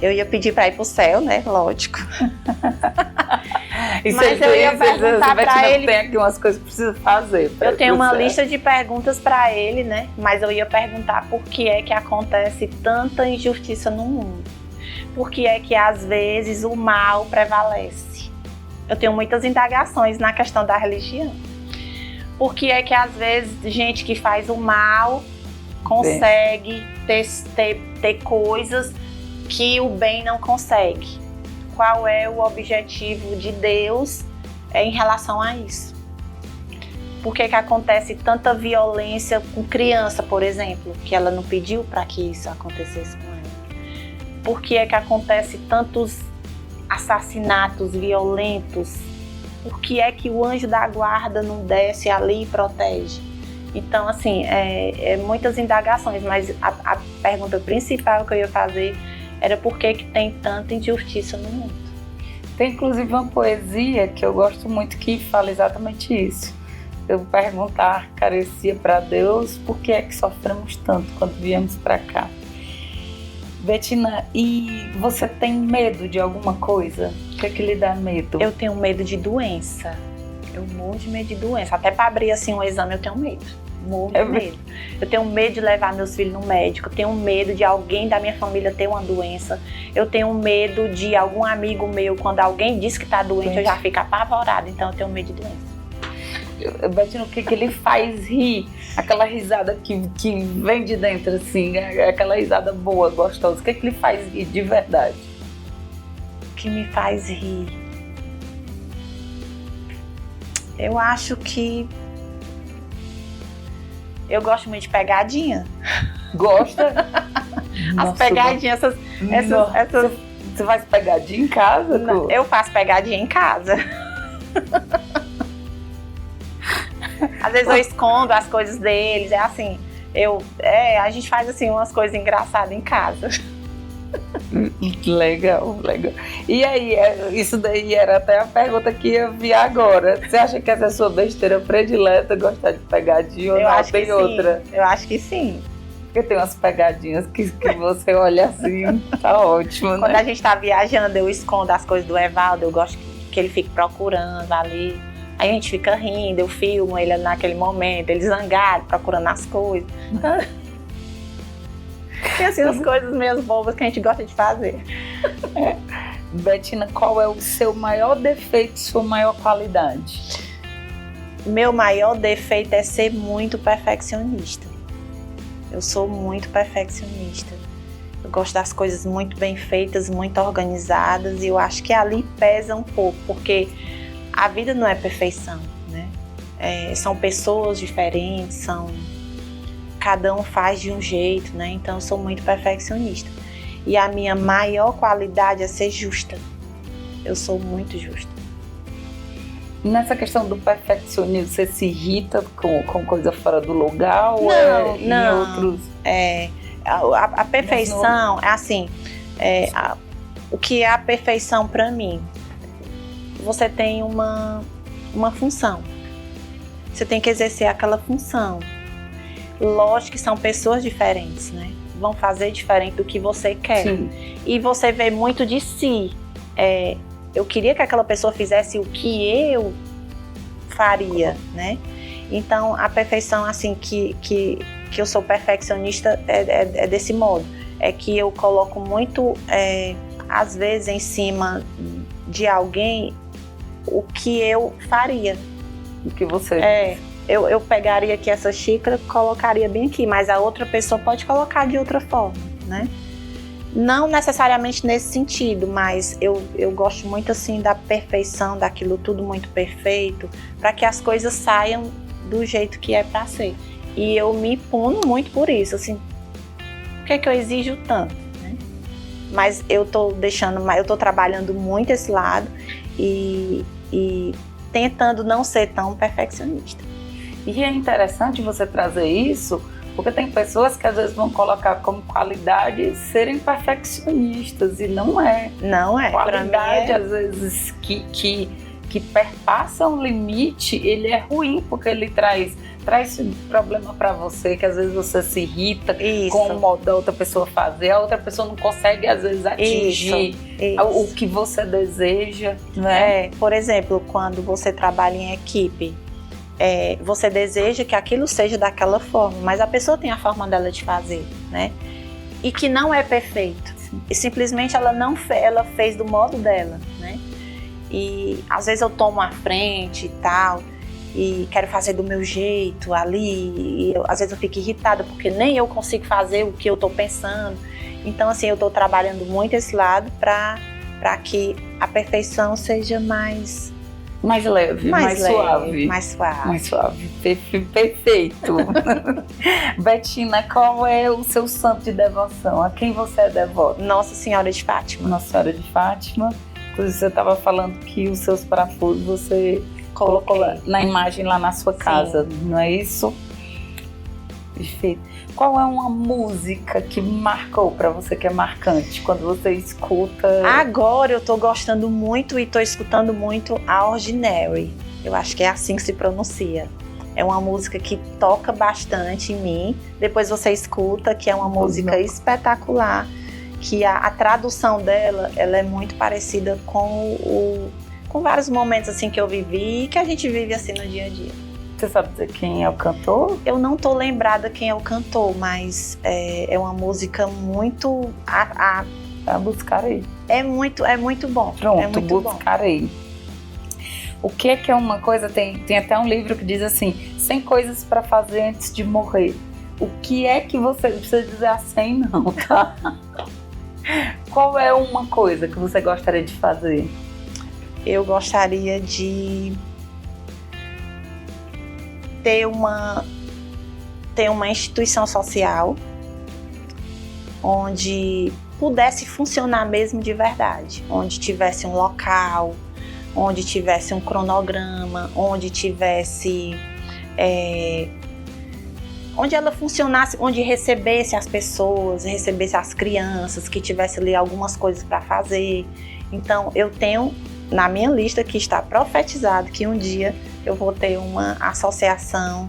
eu ia pedir para ir pro céu, né? Lógico. Mas eu ia perguntar para ele. Tem aqui umas coisas que precisa fazer. Eu tenho uma lista de perguntas para ele, né? Mas eu ia perguntar por que é que acontece tanta injustiça no mundo. Por que é que às vezes o mal prevalece? Eu tenho muitas indagações na questão da religião. Por que é que às vezes gente que faz o mal consegue ter coisas que o bem não consegue? Qual é o objetivo de Deus em relação a isso? Por que acontece tanta violência com criança, por exemplo, que ela não pediu para que isso acontecesse com ela? Por que acontece tantos assassinatos violentos? Por que é que o anjo da guarda não desce ali e protege? Então, assim, muitas indagações, mas a pergunta principal que eu ia fazer era por que tem tanta injustiça no mundo. Tem inclusive uma poesia que eu gosto muito que fala exatamente isso. Eu vou perguntar, carecia para Deus, por que é que sofremos tanto quando viemos para cá? Bettina, e você tem medo de alguma coisa? O que é que lhe dá medo? Eu tenho medo de doença. Eu morro de medo de doença. Até para abrir assim um exame eu tenho medo. Morro de medo. Eu tenho medo de levar meus filhos no médico. Eu tenho medo de alguém da minha família ter uma doença. Eu tenho medo de algum amigo meu, quando alguém diz que está doente, eu já fico apavorada. Então eu tenho medo de doença. Bettina, o que ele faz rir? Aquela risada que vem de dentro, assim, aquela risada boa, gostosa. O que ele faz rir de verdade? O que me faz rir? Eu acho que eu gosto muito de pegadinha. Gosta? As pegadinhas, essas. Você faz pegadinha em casa? Não, eu faço pegadinha em casa. Às vezes eu escondo as coisas deles, é assim, a gente faz assim umas coisas engraçadas em casa. Legal. E aí, isso daí era até a pergunta que eu vi agora. Você acha que essa é a sua besteira predileta, gostar de pegadinha ou eu não? Acho tem que outra? Sim. Eu acho que sim. Porque tem umas pegadinhas que você olha assim, tá ótimo, né? Quando a gente tá viajando, eu escondo as coisas do Evaldo, eu gosto que ele fique procurando ali. Aí a gente fica rindo, eu filmo ele naquele momento, ele zangado, procurando as coisas. Tem assim as coisas meio bobas que a gente gosta de fazer. Bettina, qual é o seu maior defeito, sua maior qualidade? Meu maior defeito é ser muito perfeccionista. Eu sou muito perfeccionista. Eu gosto das coisas muito bem feitas, muito organizadas, e eu acho que ali pesa um pouco, porque a vida não é perfeição, né? São pessoas diferentes, cada um faz de um jeito, né? Então eu sou muito perfeccionista. E a minha maior qualidade é ser justa. Eu sou muito justa. Nessa questão do perfeccionismo, você se irrita com coisa fora do lugar? Ou não. Em outros? A perfeição é assim, o que é a perfeição para mim? Você tem uma função. Você tem que exercer aquela função. Lógico que são pessoas diferentes, né? Vão fazer diferente do que você quer. Sim. E você vê muito de si. Eu queria que aquela pessoa fizesse o que eu faria, né? Então, a perfeição, assim, que eu sou perfeccionista é desse modo. É que eu coloco muito, às vezes, em cima de alguém o que eu faria. O que você... Eu pegaria aqui essa xícara, colocaria bem aqui, mas a outra pessoa pode colocar de outra forma, né? Não necessariamente nesse sentido, mas eu gosto muito assim da perfeição, daquilo tudo muito perfeito, para que as coisas saiam do jeito que é para ser. E eu me puno muito por isso, assim, por que eu exijo tanto, né? Mas eu tô trabalhando muito esse lado e tentando não ser tão perfeccionista. E é interessante você trazer isso, porque tem pessoas que às vezes vão colocar como qualidade serem perfeccionistas, e não é. Não é. Qualidade, às vezes, que perpassa um limite, ele é ruim, porque ele traz problema para você, que às vezes você se irrita com o modo da outra pessoa fazer, a outra pessoa não consegue, às vezes, atingir o que você deseja, né? Por exemplo, quando você trabalha em equipe, você deseja que aquilo seja daquela forma, mas a pessoa tem a forma dela de fazer, né? E que não é perfeito. E simplesmente ela fez do modo dela, né? E às vezes eu tomo a frente e tal, e quero fazer do meu jeito ali, e às vezes eu fico irritada porque nem eu consigo fazer o que eu tô pensando. Então, assim, eu tô trabalhando muito esse lado para que a perfeição seja mais leve, mais suave. Mais suave. Mais suave. Perfeito. Bettina, qual é o seu santo de devoção? A quem você é devota? Nossa Senhora de Fátima. Nossa Senhora de Fátima. Inclusive, você estava falando que os seus parafusos você colocou na imagem lá na sua casa, sim, não é isso? Perfeito. Qual é uma música que marcou para você, que é marcante, quando você escuta? Agora eu tô gostando muito e tô escutando muito a Ordinary. Eu acho que é assim que se pronuncia. É uma música que toca bastante em mim. Depois você escuta, que é uma música espetacular, que a tradução dela, ela é muito parecida com vários momentos assim que eu vivi e que a gente vive assim no dia a dia. Você sabe dizer quem é o cantor? Eu não tô lembrada quem é o cantor, mas é uma música muito... buscarei. É muito bom. Pronto, é muito buscarei. Bom. O que é uma coisa... Tem até um livro que diz assim, 100 coisas para fazer antes de morrer. O que é que você... Não precisa dizer assim não, tá? Qual é uma coisa que você gostaria de fazer? Eu gostaria de ter uma instituição social onde pudesse funcionar mesmo de verdade, onde tivesse um local, onde tivesse um cronograma, onde tivesse onde ela funcionasse, onde recebesse as pessoas, recebesse as crianças, que tivesse ali algumas coisas para fazer. Então eu tenho na minha lista que está profetizado que um dia eu vou ter uma associação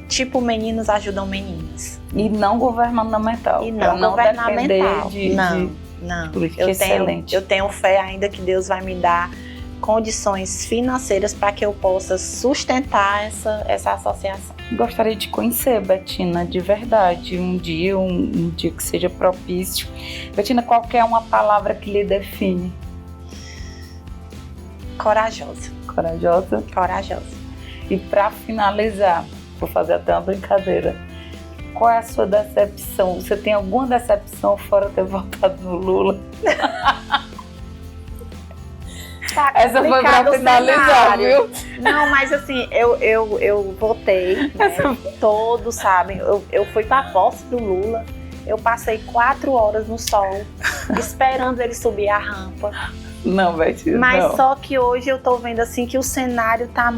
tipo Meninos Ajudam Meninas. E não governamental. E não governamental. Não. Eu tenho fé ainda que Deus vai me dar condições financeiras para que eu possa sustentar essa associação. Gostaria de conhecer, Bettina, de verdade, um dia que seja propício. Bettina, qual é uma palavra que lhe define? Corajosa. Corajosa? Corajosa. E para finalizar, vou fazer até uma brincadeira. Qual é a sua decepção? Você tem alguma decepção fora ter votado no Lula? Tá, essa foi pra finalizar, viu? Não, mas assim, eu votei, né? Todos sabem, eu fui pra posse do Lula, eu passei 4 horas no sol, esperando ele subir a rampa. Não, Bettina, mas não. Só que hoje eu tô vendo assim que o cenário tá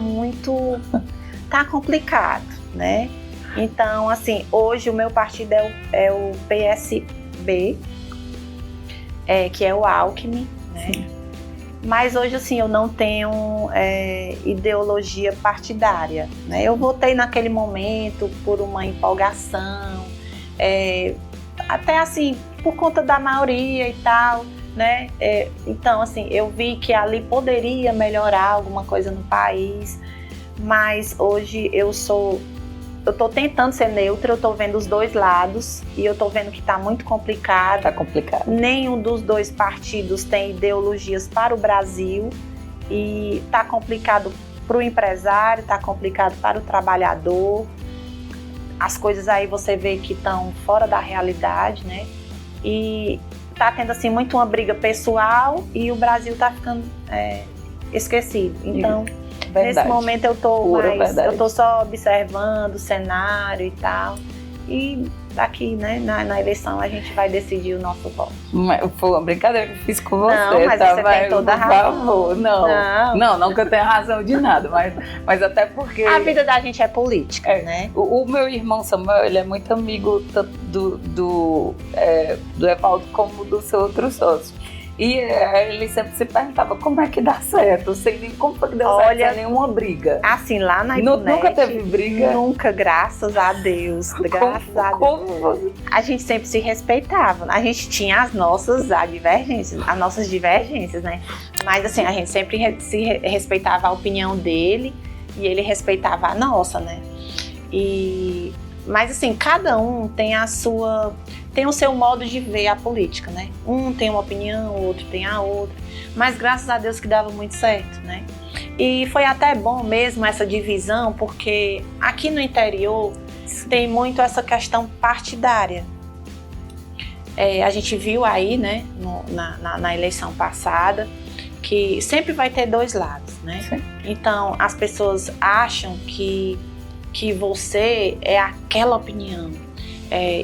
complicado, né? Então, assim, hoje o meu partido é o PSB, que é o Alckmin, né? Sim. Mas hoje, assim, eu não tenho ideologia partidária, né? Eu votei naquele momento por uma empolgação, até assim, por conta da maioria e tal, né? Então, assim, eu vi que ali poderia melhorar alguma coisa no país, mas hoje eu tô tentando ser neutra, eu tô vendo os dois lados e eu tô vendo que tá muito complicado. Tá complicado. Nenhum dos dois partidos tem ideologias para o Brasil e tá complicado para o empresário, tá complicado para o trabalhador. As coisas aí você vê que estão fora da realidade, né? E tá tendo assim muito uma briga pessoal e o Brasil tá ficando esquecido. Então, verdade. Nesse momento eu tô só observando o cenário e tal. E daqui, né, na eleição a gente vai decidir o nosso voto. Foi uma brincadeira que eu fiz com você. Não, mas tá? você tem toda a razão. Não que eu tenha razão de nada, mas até porque... A vida da gente é política, né? O meu irmão Samuel, ele é muito amigo tanto do Evaldo como do seu outro sócio. E ele sempre se perguntava como é que dá certo, como foi que deu certo, sem nenhuma briga. Assim, lá na internet... Nunca teve briga? Nunca, graças a Deus. Graças a Deus. A gente sempre se respeitava. A gente tinha as nossas divergências, né? Mas assim, a gente sempre se respeitava a opinião dele e ele respeitava a nossa, né? Mas assim, cada um tem o seu modo de ver a política, né? Um tem uma opinião, o outro tem a outra. Mas graças a Deus que dava muito certo, né? E foi até bom mesmo essa divisão, porque aqui no interior tem muito essa questão partidária. A gente viu aí, né, na eleição passada, que sempre vai ter dois lados, né? Sim. Então, as pessoas acham que você é aquela opinião.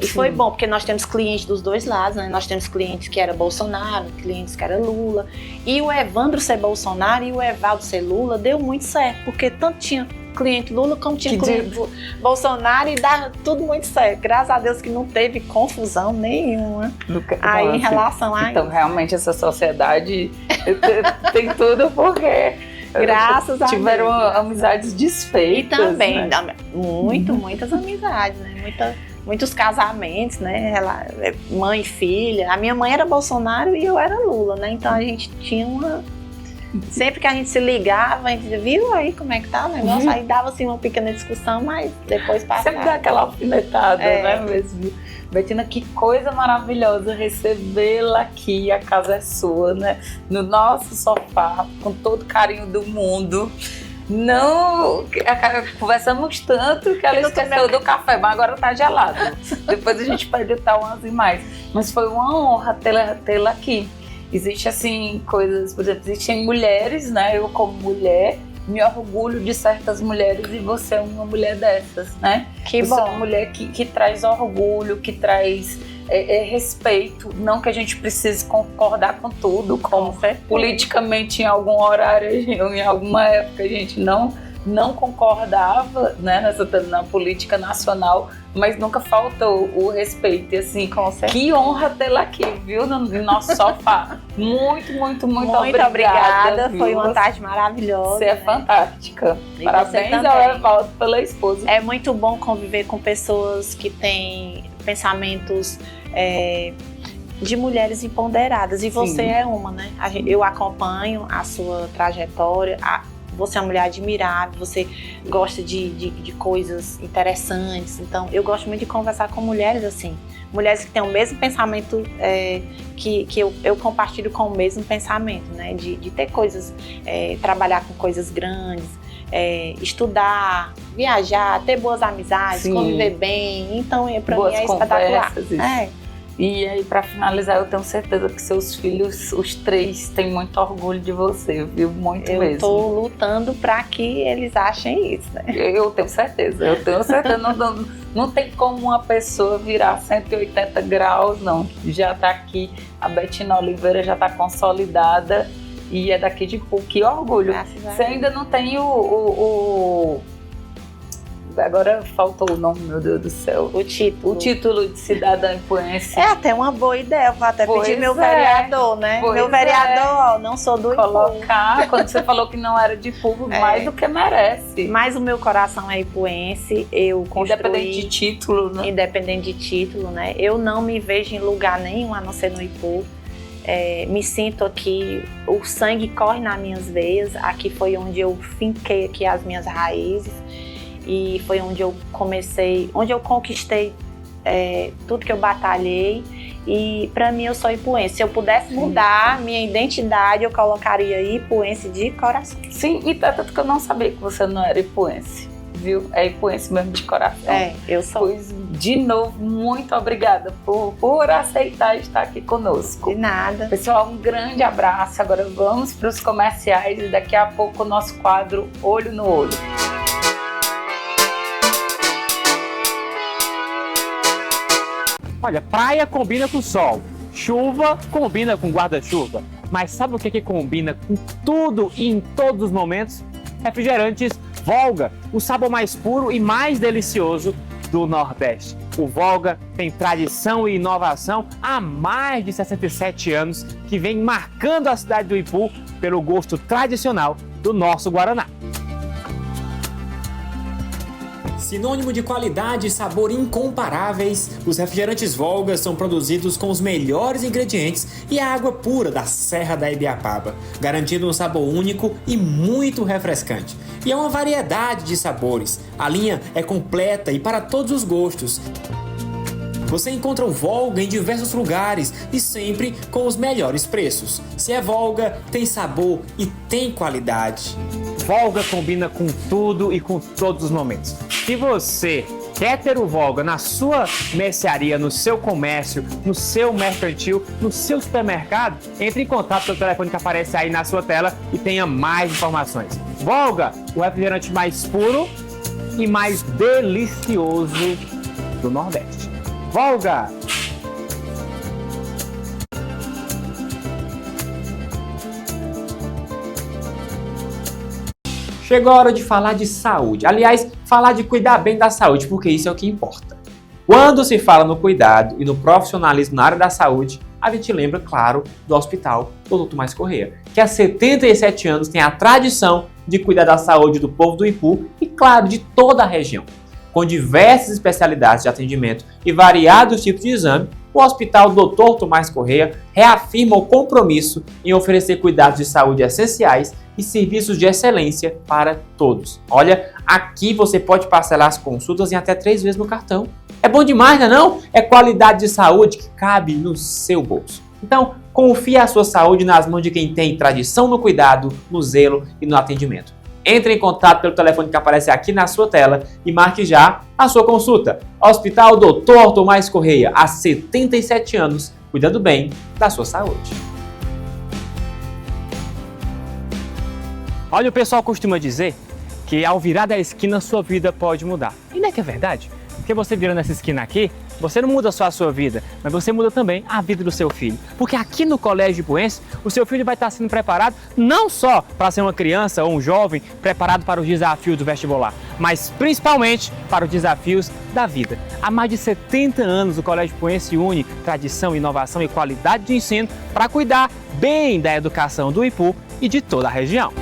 E foi bom, porque nós temos clientes dos dois lados, né? Nós temos clientes que era Bolsonaro, clientes que era Lula. E o Evandro ser Bolsonaro e o Evaldo ser Lula deu muito certo, porque tanto tinha cliente Lula como tinha cliente Bolsonaro e dava tudo muito certo. Graças a Deus que não teve confusão nenhuma aí em relação a Então, isso. realmente, essa sociedade tem tudo porque Graças a Deus. tiveram amizades E desfeitas. também, né? muitas amizades, né? Muitos casamentos, né? Mãe e filha. A minha mãe era Bolsonaro e eu era Lula, né? Então a gente tinha uma... Sempre que a gente se ligava, a gente dizia, viu aí como é que tá o negócio? Aí dava assim uma pequena discussão, mas depois passava. Sempre dá aquela alfinetada, né, mesmo? Bettina, que coisa maravilhosa recebê-la aqui, a casa é sua, né? No nosso sofá, com todo o carinho do mundo. Não, conversamos tanto que ela esqueceu do café, mas agora tá gelado. Depois a gente pode estar umas e mais. Mas foi uma honra tê-la aqui. Existe assim coisas, por exemplo, existem mulheres, né? Eu como mulher me orgulho de certas mulheres e você é uma mulher dessas, né? Que você bom. é uma mulher que traz orgulho, que traz respeito. Não que a gente precise concordar com tudo, como politicamente em algum horário, em alguma época a gente não concordava, né, na política nacional, mas nunca faltou o respeito. E assim, que honra tê-la aqui, viu, no nosso sofá. Muito obrigada. Foi uma tarde maravilhosa. Você é fantástica. E Parabéns você ao Evaldo pela esposa. É muito bom conviver com pessoas que têm pensamentos de mulheres empoderadas. E você é uma, né? Eu acompanho a sua trajetória. Você é uma mulher admirável, você gosta de coisas interessantes. Então, eu gosto muito de conversar com mulheres assim. Mulheres que têm o mesmo pensamento, que eu compartilho com o mesmo pensamento, né? De ter coisas, trabalhar com coisas grandes, estudar, viajar, ter boas amizades, conviver bem. Então, para mim é espetacular. E aí, para finalizar, eu tenho certeza que seus filhos, os 3, têm muito orgulho de você, viu? Muito mesmo. Eu tô lutando para que eles achem isso, né? Eu tenho certeza. Não tem como uma pessoa virar 180 graus, não. Já tá aqui, a Bettina Oliveira já tá consolidada e é daqui de PUC. Que orgulho. Você ainda não tem Agora faltou o nome, meu Deus do céu. O título de cidadã ipuense. É até uma boa ideia. Vou até pedir meu vereador, né? Meu vereador, não sou do Ipu. Colocar, quando você falou que não era de Ipu, mais do que merece. Mas o meu coração é ipuense. Eu construí... Independente de título, né? Independente de título, né? Eu não me vejo em lugar nenhum a não ser no Ipu. Me sinto aqui, o sangue corre nas minhas veias. Aqui foi onde eu finquei aqui as minhas raízes. E foi onde eu comecei, onde eu conquistei tudo que eu batalhei. E para mim eu sou ipuense. Se eu pudesse mudar minha identidade, eu colocaria ipuense de coração. Sim, e tanto que eu não sabia que você não era ipuense, viu? É ipuense mesmo de coração. Eu sou. Pois, de novo, muito obrigada por aceitar estar aqui conosco. De nada. Pessoal, um grande abraço. Agora vamos para os comerciais e daqui a pouco o nosso quadro Olho no Olho. Olha, praia combina com sol, chuva combina com guarda-chuva, mas sabe o que combina com tudo e em todos os momentos? Refrigerantes Volga, o sabor mais puro e mais delicioso do Nordeste. O Volga tem tradição e inovação há mais de 67 anos, que vem marcando a cidade do Ipu pelo gosto tradicional do nosso Guaraná. Sinônimo de qualidade e sabor incomparáveis, os refrigerantes Volga são produzidos com os melhores ingredientes e a água pura da Serra da Ibiapaba, garantindo um sabor único e muito refrescante. E é uma variedade de sabores. A linha é completa e para todos os gostos. Você encontra o Volga em diversos lugares e sempre com os melhores preços. Se é Volga, tem sabor e tem qualidade. Volga combina com tudo e com todos os momentos. Se você quer ter o Volga na sua mercearia, no seu comércio, no seu mercantil, no seu supermercado, entre em contato pelo telefone que aparece aí na sua tela e tenha mais informações. Volga, o refrigerante mais puro e mais delicioso do Nordeste. Volga! Chegou a hora de falar de saúde. Aliás, falar de cuidar bem da saúde, porque isso é o que importa. Quando se fala no cuidado e no profissionalismo na área da saúde, a gente lembra, claro, do Hospital Dr. Tomás Correia, que há 77 anos tem a tradição de cuidar da saúde do povo do Ipu e, claro, de toda a região. Com diversas especialidades de atendimento e variados tipos de exame, o Hospital Dr. Tomás Correia reafirma o compromisso em oferecer cuidados de saúde essenciais e serviços de excelência para todos. Olha, aqui você pode parcelar as consultas em até 3 vezes no cartão. É bom demais, não é não? É qualidade de saúde que cabe no seu bolso. Então, confie a sua saúde nas mãos de quem tem tradição no cuidado, no zelo e no atendimento. Entre em contato pelo telefone que aparece aqui na sua tela e marque já a sua consulta. Hospital Dr. Tomás Correia, há 77 anos, cuidando bem da sua saúde. Olha, o pessoal costuma dizer que ao virar da esquina sua vida pode mudar. E não é que é verdade? Porque você virando essa esquina aqui, você não muda só a sua vida, mas você muda também a vida do seu filho. Porque aqui no Colégio Ipuense, o seu filho vai estar sendo preparado não só para ser uma criança ou um jovem preparado para os desafios do vestibular, mas principalmente para os desafios da vida. Há mais de 70 anos o Colégio Ipuense une tradição, inovação e qualidade de ensino para cuidar bem da educação do Ipu e de toda a região.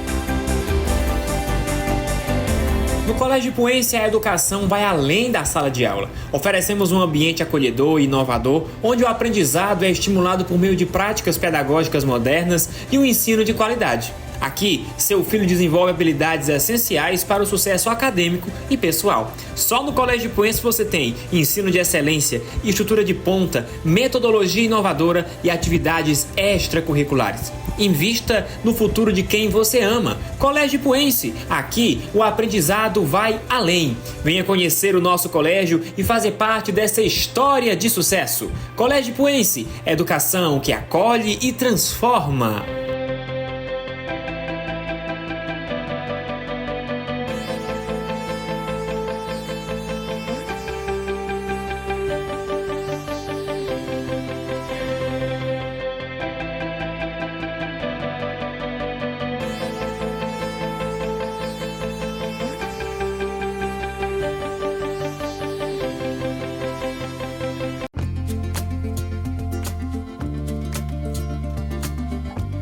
No Colégio Ipuense, a educação vai além da sala de aula. Oferecemos um ambiente acolhedor e inovador, onde o aprendizado é estimulado por meio de práticas pedagógicas modernas e um ensino de qualidade. Aqui, seu filho desenvolve habilidades essenciais para o sucesso acadêmico e pessoal. Só no Colégio Ipuense você tem ensino de excelência, estrutura de ponta, metodologia inovadora e atividades extracurriculares. Invista no futuro de quem você ama. Colégio Ipuense, aqui o aprendizado vai além. Venha conhecer o nosso colégio e fazer parte dessa história de sucesso. Colégio Ipuense, educação que acolhe e transforma.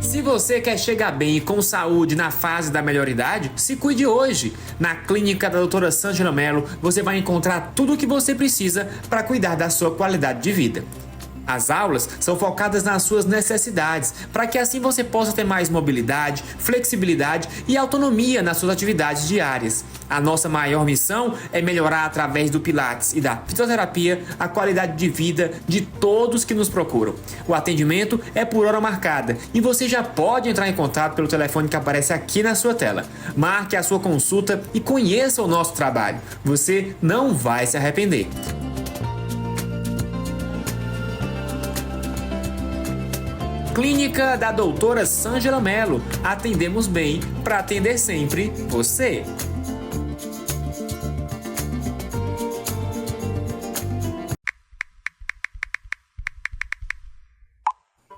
Se você quer chegar bem e com saúde na fase da melhoridade, se cuide hoje. Na clínica da doutora Sângela Mello, você vai encontrar tudo o que você precisa para cuidar da sua qualidade de vida. As aulas são focadas nas suas necessidades, para que assim você possa ter mais mobilidade, flexibilidade e autonomia nas suas atividades diárias. A nossa maior missão é melhorar através do Pilates e da fisioterapia a qualidade de vida de todos que nos procuram. O atendimento é por hora marcada e você já pode entrar em contato pelo telefone que aparece aqui na sua tela. Marque a sua consulta e conheça o nosso trabalho. Você não vai se arrepender. Clínica da doutora Sângela Mello. Atendemos bem para atender sempre você.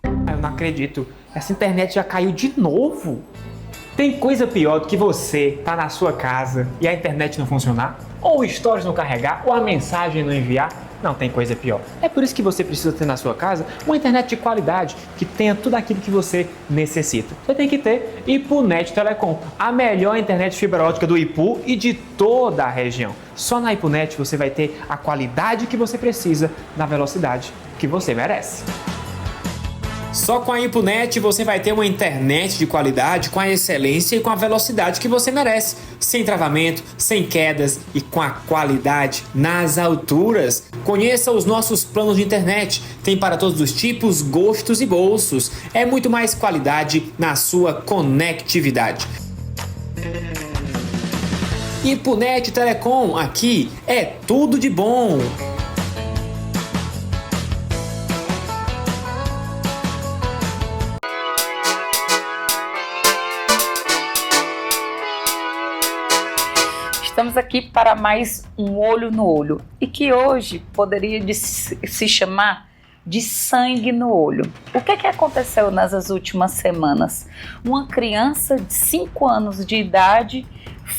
Eu não acredito. Essa internet já caiu de novo. Tem coisa pior do que você tá na sua casa e a internet não funcionar? Ou o stories não carregar, ou a mensagem não enviar? Não tem coisa pior. É por isso que você precisa ter na sua casa uma internet de qualidade que tenha tudo aquilo que você necessita. Você tem que ter IpuNet Telecom, a melhor internet fibra ótica do Ipu e de toda a região. Só na IpuNet você vai ter a qualidade que você precisa na velocidade que você merece. Só com a IpuNet você vai ter uma internet de qualidade, com a excelência e com a velocidade que você merece. Sem travamento, sem quedas e com a qualidade nas alturas. Conheça os nossos planos de internet. Tem para todos os tipos, gostos e bolsos. É muito mais qualidade na sua conectividade. Ipunet Telecom, aqui é tudo de bom. Estamos aqui para mais um Olho no Olho e que hoje poderia se chamar de sangue no olho. O que aconteceu nas últimas semanas? Uma criança de 5 anos de idade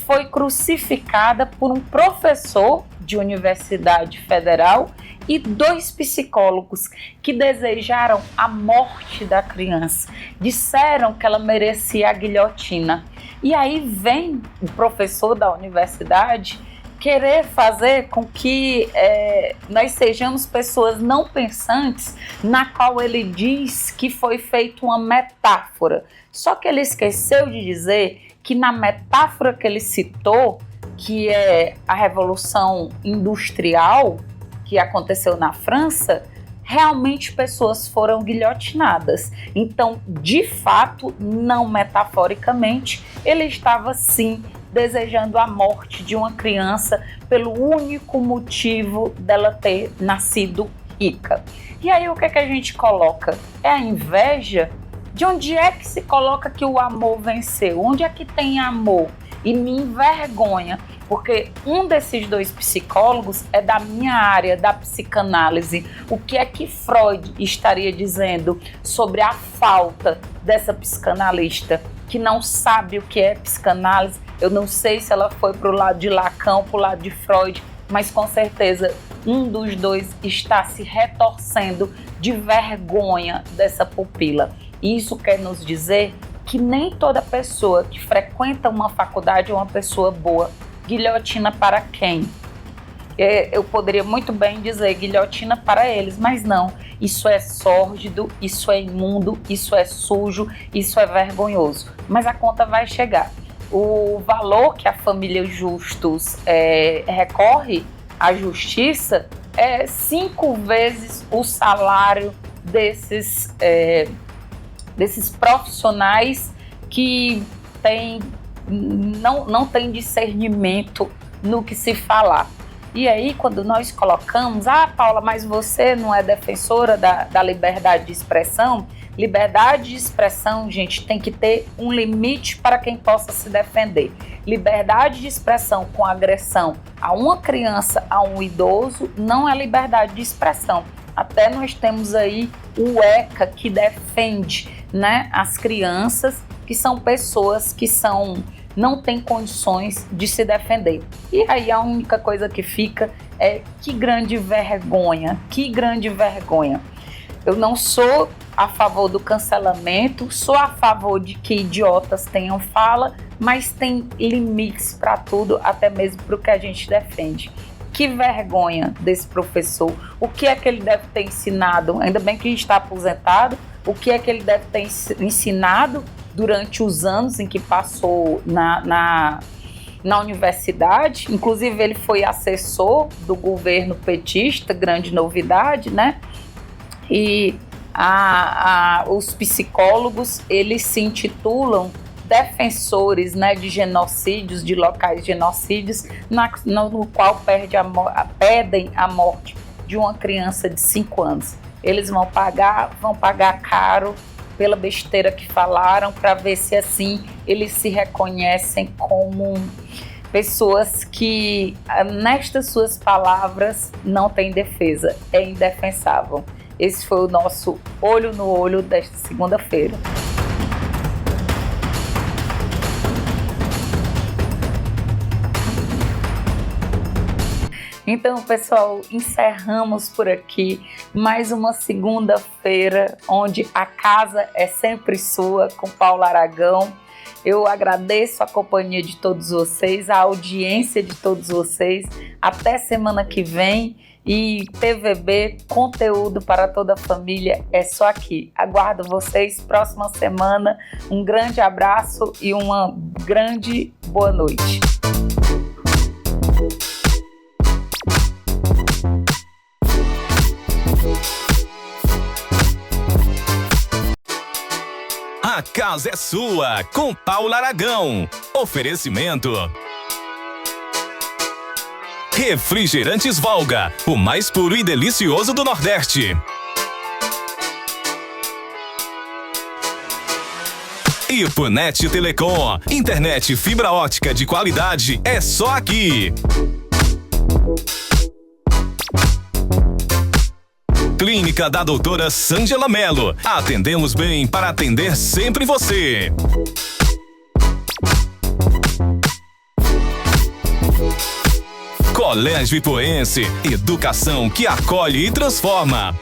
foi crucificada por um professor de universidade federal e 2 psicólogos que desejaram a morte da criança. Disseram que ela merecia a guilhotina. E aí vem o professor da universidade querer fazer com que nós sejamos pessoas não pensantes, na qual ele diz que foi feita uma metáfora. Só que ele esqueceu de dizer que na metáfora que ele citou, que é a Revolução Industrial, que aconteceu na França, realmente pessoas foram guilhotinadas. Então, de fato, não metaforicamente, ele estava sim desejando a morte de uma criança pelo único motivo dela ter nascido rica. E aí o que a gente coloca? É a inveja? De onde é que se coloca que o amor venceu? Onde é que tem amor? E me envergonha, porque um desses 2 psicólogos é da minha área, da psicanálise. O que é que Freud estaria dizendo sobre a falta dessa psicanalista que não sabe o que é psicanálise? Eu não sei se ela foi para o lado de Lacan, para o lado de Freud, mas com certeza um dos 2 está se retorcendo de vergonha dessa pupila. E isso quer nos dizer que nem toda pessoa que frequenta uma faculdade é uma pessoa boa. Guilhotina para quem? Eu poderia muito bem dizer guilhotina para eles, mas não. Isso é sórdido, isso é imundo, isso é sujo, isso é vergonhoso. Mas a conta vai chegar. O valor que a família Justus recorre à justiça é 5 vezes o salário desses profissionais que não têm discernimento no que se falar. E aí, quando nós colocamos, Paula, mas você não é defensora da liberdade de expressão? Liberdade de expressão, gente, tem que ter um limite para quem possa se defender. Liberdade de expressão com agressão a uma criança, a um idoso, não é liberdade de expressão. Até nós temos aí o ECA, que defende, né, as crianças, que são pessoas que não têm condições de se defender. E aí a única coisa que fica é que grande vergonha, que grande vergonha. Eu não sou a favor do cancelamento, sou a favor de que idiotas tenham fala, mas tem limites para tudo, até mesmo para o que a gente defende. Que vergonha desse professor. O que é que ele deve ter ensinado? Ainda bem que a gente está aposentado. O que é que ele deve ter ensinado durante os anos em que passou na universidade? Inclusive, ele foi assessor do governo petista, grande novidade, né? E os psicólogos, eles se intitulam defensores, né, de genocídios, de locais de genocídios, no qual pedem a morte de uma criança de 5 anos. Eles vão pagar caro pela besteira que falaram, para ver se assim eles se reconhecem como pessoas que, nestas suas palavras, não têm defesa, é indefensável. Esse foi o nosso Olho no Olho desta segunda-feira. Então, pessoal, encerramos por aqui mais uma segunda-feira, onde a casa é sempre sua, com Paula Aragão. Eu agradeço a companhia de todos vocês, a audiência de todos vocês. Até semana que vem. E TVB, conteúdo para toda a família, é só aqui. Aguardo vocês próxima semana. Um grande abraço e uma grande boa noite. A casa é sua, com Paula Aragão. Oferecimento Refrigerantes Volga, o mais puro e delicioso do Nordeste. E Punet Telecom, internet fibra ótica de qualidade é só aqui. Clínica da doutora Sângela Mello. Atendemos bem para atender sempre você. Colégio Ipuense, educação que acolhe e transforma.